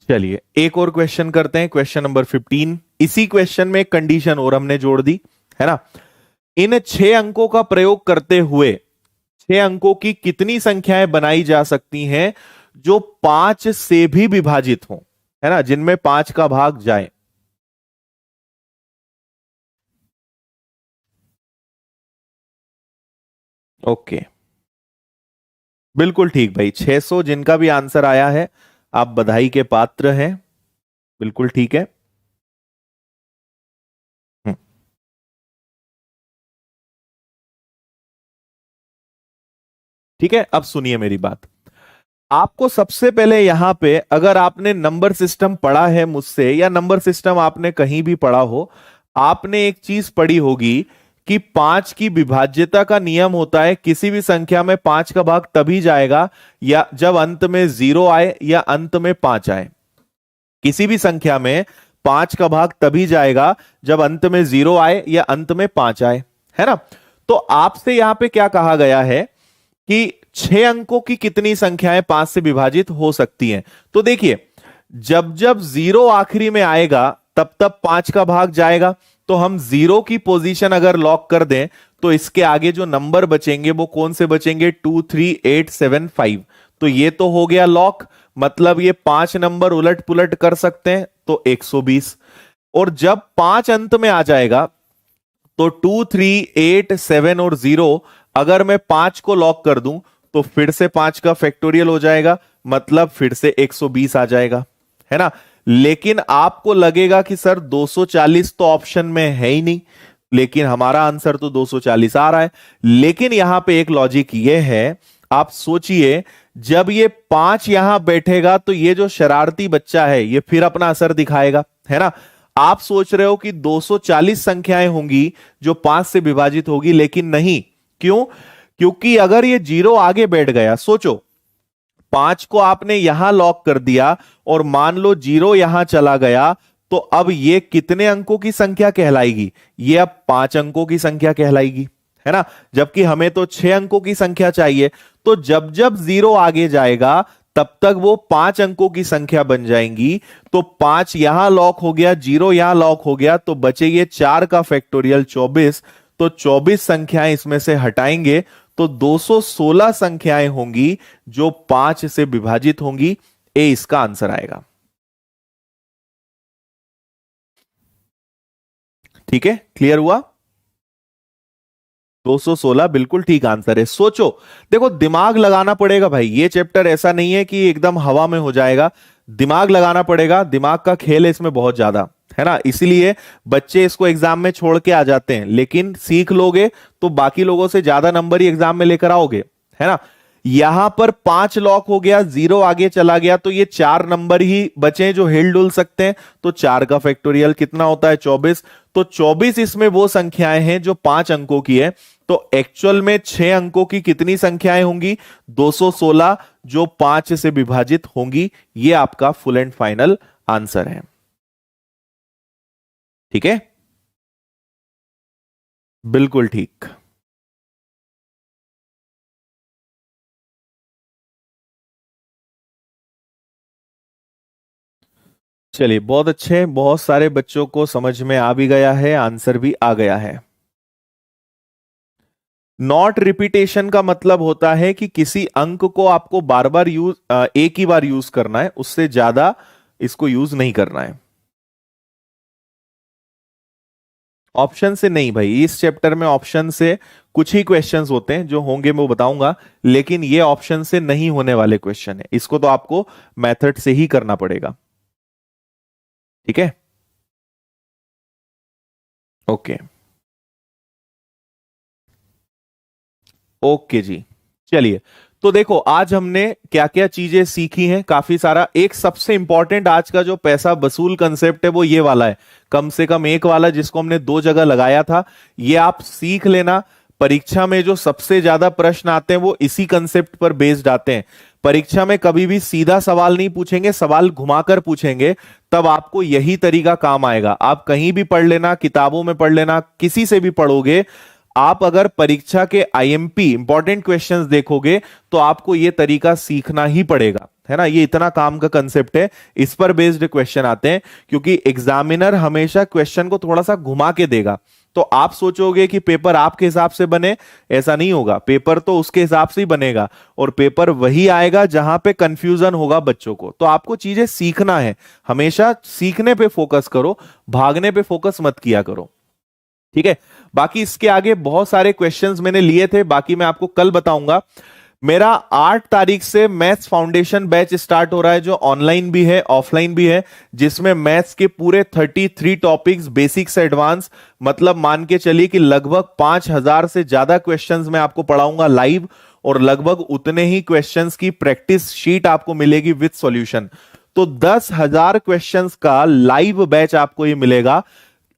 चलिए एक और क्वेश्चन करते हैं, क्वेश्चन नंबर 15। इसी क्वेश्चन में एक कंडीशन और हमने जोड़ दी है ना। इन 6 अंकों का प्रयोग करते हुए 6 अंकों की कितनी संख्याएं बनाई जा सकती हैं जो 5 से भी विभाजित हो, है ना, जिनमें 5 का भाग जाए। ओके, बिल्कुल ठीक भाई, 600 जिनका भी आंसर आया है, आप बधाई के पात्र हैं। बिल्कुल ठीक है। हम्म, ठीक है, अब सुनिए मेरी बात। आपको सबसे पहले यहां पे, अगर आपने नंबर सिस्टम पढ़ा है मुझसे या नंबर सिस्टम आपने कहीं भी पढ़ा हो, आपने एक चीज पढ़ी होगी कि 5 की विभाज्यता का नियम होता है, किसी भी संख्या में 5 का भाग तभी जाएगा या जब अंत में 0 आए या अंत में 5 आए। किसी भी संख्या में 5 का भाग तभी जाएगा जब अंत में 0 आए या अंत में 5 आए, है ना। तो आपसे यहां पे क्या कहा गया है कि 6 अंकों की कितनी संख्याएं 5 से विभाजित हो सकती हैं। तो देखिए, जब जब 0 आखिरी में आएगा तब तब 5 का भाग जाएगा। तो हम 0 की पोजीशन अगर लॉक कर दें तो इसके आगे जो नंबर बचेंगे वो कौन से बचेंगे? 23875। तो ये तो हो गया लॉक, मतलब ये 5 नंबर उलट पुलट कर सकते हैं, तो 120। और जब 5 अंत में आ जाएगा तो 2387 और 0, अगर मैं 5 को लॉक कर दूं तो फिर से 5 का फैक्टोरियल हो जाएगा, मतलब फिर से 120 आ जाएगा, है ना। लेकिन आपको लगेगा कि सर 240 तो ऑप्शन में है ही नहीं, लेकिन हमारा आंसर तो 240 आ रहा है। लेकिन यहां पे एक लॉजिक ये है, आप सोचिए, जब ये 5 यहां बैठेगा तो ये जो शरारती बच्चा है ये फिर अपना असर दिखाएगा, है ना। आप सोच रहे हो कि 240 संख्याएं होंगी जो 5 से विभाजित होगी, लेकिन नहीं। क्यों? क्योंकि अगर ये 0 आगे बैठ गया, सोचो, 5 को आपने यहां लॉक कर दिया और मान लो 0 यहां चला गया, तो अब ये कितने अंकों की संख्या कहलाएगी? ये अब 5 अंकों की संख्या कहलाएगी, है ना। जबकि हमें तो 6 अंकों की संख्या चाहिए। तो जब जब 0 आगे जाएगा तब तक वो 5 अंकों की संख्या बन जाएंगी। तो 5 यहां लॉक हो गया, 0 यहां लॉक हो गया, तो बचे ये 4 का फैक्टोरियल 24। तो 24 संख्याएं इसमें से हटाएंगे तो 216 संख्याएं होंगी जो 5 से विभाजित होंगी। ए इसका आंसर आएगा। ठीक है, क्लियर हुआ? 216 बिल्कुल ठीक आंसर है। सोचो, देखो, दिमाग लगाना पड़ेगा भाई, ये चैप्टर ऐसा नहीं है कि एकदम हवा में हो जाएगा। दिमाग लगाना पड़ेगा, दिमाग का खेल है इसमें बहुत ज्यादा, है ना। इसीलिए बच्चे इसको एग्जाम में छोड़ के आ जाते हैं, लेकिन सीख लोगे तो बाकी लोगों से ज्यादा नंबर ही एग्जाम में लेकर आओगे, है ना। यहां पर 5 लॉक हो गया, 0 आगे चला गया, तो ये 4 नंबर ही बचे जो हिल डुल सकते हैं। तो 4 का फैक्टोरियल कितना होता है? 24। तो 24 इसमें वो संख्याएं हैं जो 5 अंकों की है। तो एक्चुअल में 6 अंकों की कितनी संख्याएं होंगी? 216, जो 5 से विभाजित होंगी। ये आपका फुल एंड फाइनल आंसर है। ठीक है, बिल्कुल ठीक। चलिए, बहुत अच्छे, बहुत सारे बच्चों को समझ में आ भी गया है, आंसर भी आ गया है। नॉट रिपीटेशन का मतलब होता है कि किसी अंक को आपको बार बार एक ही बार यूज करना है, उससे ज्यादा इसको यूज नहीं करना है। ऑप्शन से नहीं भाई, इस चैप्टर में ऑप्शन से कुछ ही क्वेश्चंस होते हैं, जो होंगे मैं वो बताऊंगा, लेकिन ये ऑप्शन से नहीं होने वाले क्वेश्चन है, इसको तो आपको मेथड से ही करना पड़ेगा। ठीक है, ओके ओके जी। चलिए, तो देखो आज हमने क्या क्या चीजें सीखी हैं, काफी सारा। एक सबसे इंपॉर्टेंट आज का जो पैसा वसूल कंसेप्ट है वो ये वाला है, कम से कम एक वाला, जिसको हमने दो जगह लगाया था, ये आप सीख लेना। परीक्षा में जो सबसे ज्यादा प्रश्न आते हैं वो इसी कंसेप्ट पर बेस्ड आते हैं। परीक्षा में कभी भी सीधा सवाल नहीं पूछेंगे, सवाल घुमाकर पूछेंगे, तब आपको यही तरीका काम आएगा। आप कहीं भी पढ़ लेना, किताबों में पढ़ लेना, किसी से भी पढ़ोगे, आप अगर परीक्षा के आईएमपी इंपॉर्टेंट क्वेश्चंस देखोगे तो आपको यह तरीका सीखना ही पड़ेगा, है ना। ये इतना काम का कंसेप्ट है, इस पर बेस्ड क्वेश्चन आते हैं, क्योंकि एग्जामिनर हमेशा क्वेश्चन को थोड़ा सा घुमा के देगा। तो आप सोचोगे कि पेपर आपके हिसाब से बने, ऐसा नहीं होगा, पेपर तो उसके हिसाब से ही बनेगा, और पेपर वही आएगा जहां पे कंफ्यूजन होगा बच्चों को। तो आपको चीजें सीखना है, हमेशा सीखने पे फोकस करो, भागने पे फोकस मत किया करो। ठीक है, बाकी इसके आगे बहुत सारे क्वेश्चंस मैंने लिए थे, बाकी मैं आपको कल बताऊंगा। मेरा 8 तारीख से मैथ्स फाउंडेशन बैच स्टार्ट हो रहा है, जो ऑनलाइन भी है ऑफलाइन भी है, जिसमें मैथ्स के पूरे 33 टॉपिक्स बेसिक से एडवांस, मतलब मान के चलिए कि लगभग 5000 से ज्यादा क्वेश्चंस मैं आपको पढ़ाऊंगा लाइव, और लगभग उतने ही क्वेश्चंस की प्रैक्टिस शीट आपको मिलेगी विद सॉल्यूशन। तो 10,000 क्वेश्चंस का लाइव बैच आपको ये मिलेगा।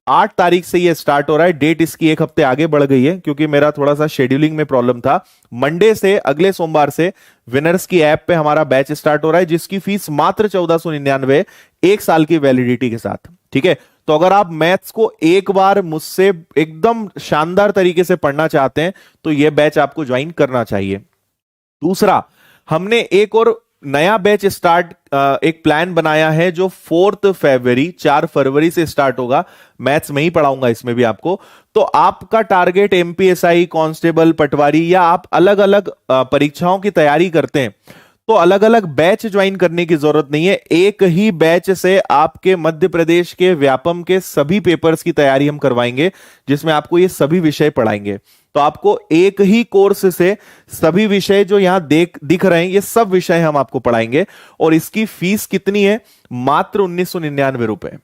8 तारीख से ये स्टार्ट हो रहा है, डेट इसकी एक हफ्ते आगे बढ़ गई है क्योंकि मेरा थोड़ा सा शेड्यूलिंग में प्रॉब्लम था। मंडे से, अगले सोमवार से विनर्स की ऐप पे हमारा बैच स्टार्ट हो रहा है, जिसकी फीस मात्र 1499, एक साल की वैलिडिटी के साथ। ठीक है, तो अगर आप मैथ्स को एक बार मुझसे एकदम शानदार तरीके से पढ़ना चाहते हैं तो यह बैच आपको ज्वाइन करना चाहिए। दूसरा, हमने एक और नया बैच स्टार्ट, एक प्लान बनाया है, जो 4 फरवरी से स्टार्ट होगा। मैथ्स में ही पढ़ाऊंगा इसमें भी आपको। तो आपका टारगेट एमपीएसआई, कांस्टेबल, पटवारी, या आप अलग अलग परीक्षाओं की तैयारी करते हैं, तो अलग अलग बैच ज्वाइन करने की जरूरत नहीं है। एक ही बैच से आपके मध्य प्रदेश के व्यापम के सभी पेपर्स की तैयारी हम करवाएंगे, जिसमें आपको ये सभी विषय पढ़ाएंगे। तो आपको एक ही कोर्स से सभी विषय जो यहां दिख रहे हैं, ये सब विषय हम आपको पढ़ाएंगे। और इसकी फीस कितनी है? मात्र 1999 रुपए।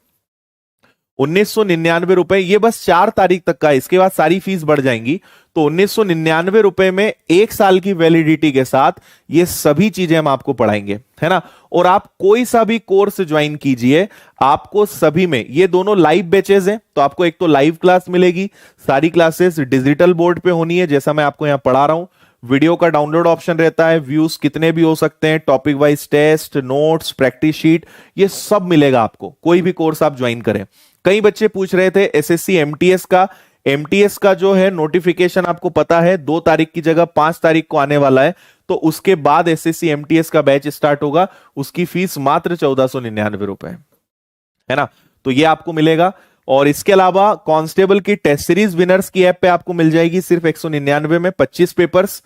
1999 रुपए, ये बस 4 तारीख तक का है, इसके बाद सारी फीस बढ़ जाएंगी। तो 1999 रुपए में एक साल की वैलिडिटी के साथ ये सभी चीजें हम आपको पढ़ाएंगे, है ना। और आप कोई सा भी कोर्स ज्वाइन कीजिए, आपको सभी में, ये दोनों लाइव बैचेस हैं, तो आपको एक तो लाइव क्लास मिलेगी, सारी क्लासेस डिजिटल बोर्ड पे होनी है, जैसा मैं आपको यहां पढ़ा रहा हूं। वीडियो का डाउनलोड ऑप्शन रहता है, व्यूज कितने भी हो सकते हैं, topic wise test, notes, practice sheet, ये सब मिलेगा आपको, कोई भी कोर्स आप ज्वाइन करें। कई बच्चे पूछ रहे थे एसएससी एमटीएस का जो है नोटिफिकेशन, आपको पता है 2 तारीख की जगह 5 तारीख को आने वाला है। तो उसके बाद एसएससी एमटीएस का बैच स्टार्ट होगा, उसकी फीस मात्र 1499 रुपए, है ना। तो ये आपको मिलेगा। और इसके अलावा कांस्टेबल की टेस्ट सीरीज विनर्स की ऐप पे आपको मिल जाएगी सिर्फ 199 में 25 पेपर्स।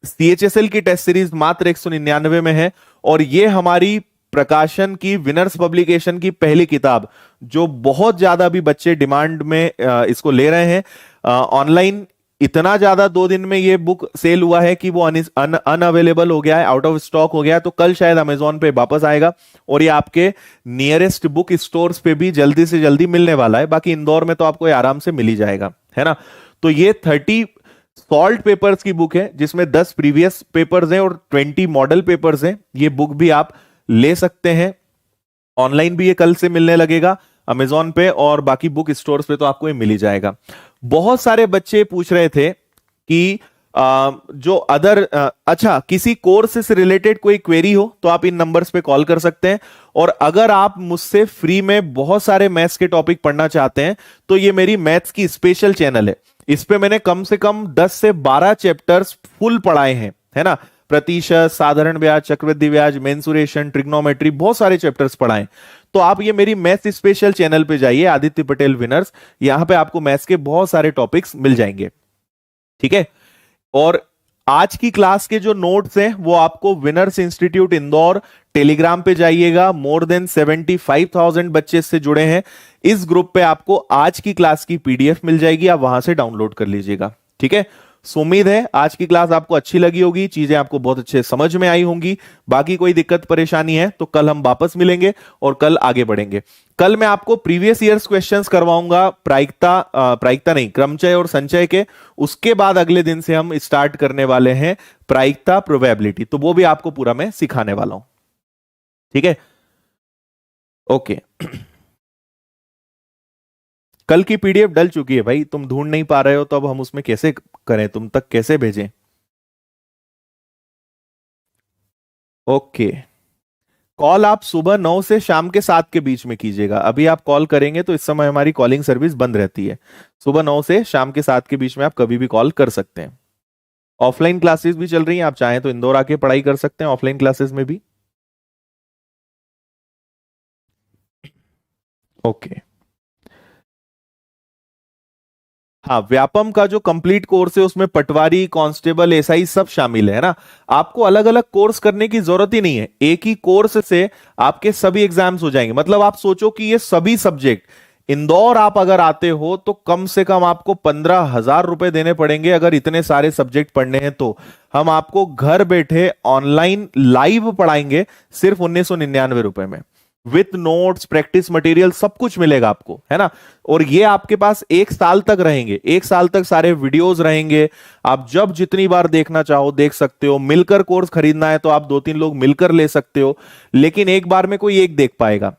सीएचएसएल की टेस्ट सीरीज मात्र 199 में है। और ये हमारी प्रकाशन की विनर्स पब्लिकेशन की पहली किताब, जो बहुत ज्यादा भी बच्चे डिमांड में इसको ले रहे हैं। ऑनलाइन इतना ज्यादा 2 दिन में ये बुक सेल हुआ है कि वो अनअवेलेबल हो गया है, आउट ऑफ स्टॉक हो गया है। तो कल शायद अमेजोन पे वापस आएगा, और ये आपके नियरेस्ट बुक स्टोर्स पे भी जल्दी से जल्दी मिलने वाला है। बाकी इंदौर में तो आपको आराम से मिल ही जाएगा, है ना। तो ये 30 सॉल्ट पेपर्स की बुक है, जिसमें 10 प्रीवियस पेपर्स हैं और 20 मॉडल पेपर्स हैं। ये बुक भी आप ले सकते हैं, ऑनलाइन भी ये कल से मिलने लगेगा अमेजोन पे, और बाकी बुक स्टोर्स पे तो आपको ये मिल ही जाएगा। बहुत सारे बच्चे पूछ रहे थे कि जो अदर अच्छा, किसी कोर्स से रिलेटेड कोई क्वेरी हो तो आप इन नंबर्स पे कॉल कर सकते हैं। और अगर आप मुझसे फ्री में बहुत सारे मैथ्स के टॉपिक पढ़ना चाहते हैं, तो ये मेरी मैथ्स की स्पेशल चैनल है, इस पे मैंने कम से कम 10 से 12 चैप्टर्स फुल पढ़ाए हैं, है ना। प्रतिशत, साधारण ब्याज, चक्रवृद्धि ब्याज, मेंसुरेशन, ट्रिग्नोमेट्री, बहुत सारे चैप्टर्स पढ़ाएं। तो आप ये मेरी मैथ्स स्पेशल चैनल पे जाइए, आदित्य पटेल विनर्स, यहां पे आपको मैथ्स के बहुत सारे टॉपिक्स मिल जाएंगे। ठीक है। और आज की क्लास के जो नोट्स हैं वो आपको विनर्स इंस्टीट्यूट इंदौर टेलीग्राम पे जाइएगा, मोर देन 75,000 बच्चे इससे जुड़े हैं। इस ग्रुप पे आपको आज की क्लास की पीडीएफ मिल जाएगी, आप वहां से डाउनलोड कर लीजिएगा। ठीक है। सो उम्मीद है आज की क्लास आपको अच्छी लगी होगी, चीजें आपको बहुत अच्छे समझ में आई होंगी। बाकी कोई दिक्कत परेशानी है तो कल हम वापस मिलेंगे और कल आगे बढ़ेंगे। कल मैं आपको प्रीवियस ईयर्स क्वेश्चंस करवाऊंगा, प्रायिकता नहीं, क्रमचय और संचय के। उसके बाद अगले दिन से हम स्टार्ट करने वाले हैं प्रायिकता, प्रोबेबिलिटी, तो वो भी आपको पूरा मैं सिखाने वाला हूं। ठीक है। ओके। कल की पीडीएफ डल चुकी है भाई, तुम ढूंढ नहीं पा रहे हो तो अब हम उसमें कैसे करें, तुम तक कैसे भेजें? ओके। कॉल आप सुबह 9 से शाम के 7 के बीच में कीजिएगा। अभी आप कॉल करेंगे तो इस समय हमारी कॉलिंग सर्विस बंद रहती है। सुबह 9 से शाम के 7 के बीच में आप कभी भी कॉल कर सकते हैं। ऑफलाइन क्लासेस भी चल रही हैं, आप चाहें तो इंदौर आके पढ़ाई कर सकते हैं ऑफलाइन क्लासेस में भी। ओके। हाँ, व्यापम का जो कंप्लीट कोर्स है उसमें पटवारी, कांस्टेबल, एसआई सब शामिल है ना। आपको अलग अलग कोर्स करने की जरूरत ही नहीं है, एक ही कोर्स से आपके सभी एग्जाम्स हो जाएंगे। मतलब आप सोचो कि ये सभी सब्जेक्ट इंदौर आप अगर आते हो तो कम से कम आपको 15,000 रुपए देने पड़ेंगे अगर इतने सारे सब्जेक्ट पढ़ने हैं तो। हम आपको घर बैठे ऑनलाइन लाइव पढ़ाएंगे सिर्फ 1999 रुपए में, विथ नोट्स, प्रैक्टिस मटेरियल, सब कुछ मिलेगा आपको, है ना। और ये आपके पास 1 साल तक रहेंगे, 1 साल तक सारे वीडियोस रहेंगे। आप जब जितनी बार देखना चाहो देख सकते हो। मिलकर कोर्स खरीदना है तो आप 2-3 लोग मिलकर ले सकते हो, लेकिन एक बार में कोई एक देख पाएगा।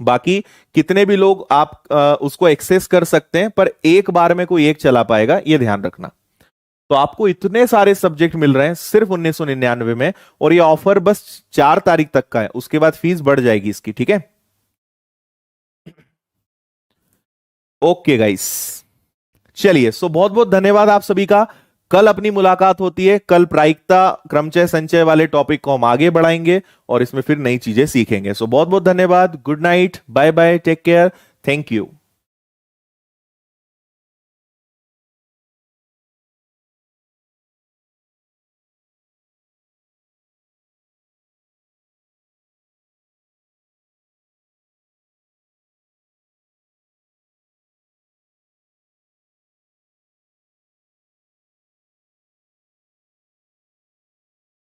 बाकी कितने भी लोग आप उसको एक्सेस कर सकते हैं, पर एक बार में कोई एक चला पाएगा, ये ध्यान रखना। तो आपको इतने सारे सब्जेक्ट मिल रहे हैं सिर्फ 1999 में, और ये ऑफर बस 4 तारीख तक का है, उसके बाद फीस बढ़ जाएगी इसकी। ठीक है। ओके गाइस, चलिए। सो बहुत बहुत धन्यवाद आप सभी का। कल अपनी मुलाकात होती है, कल प्रायिकता, क्रमचय, संचय वाले टॉपिक को हम आगे बढ़ाएंगे और इसमें फिर नई चीजें सीखेंगे। सो बहुत बहुत धन्यवाद, good night, bye bye, take care, thank you.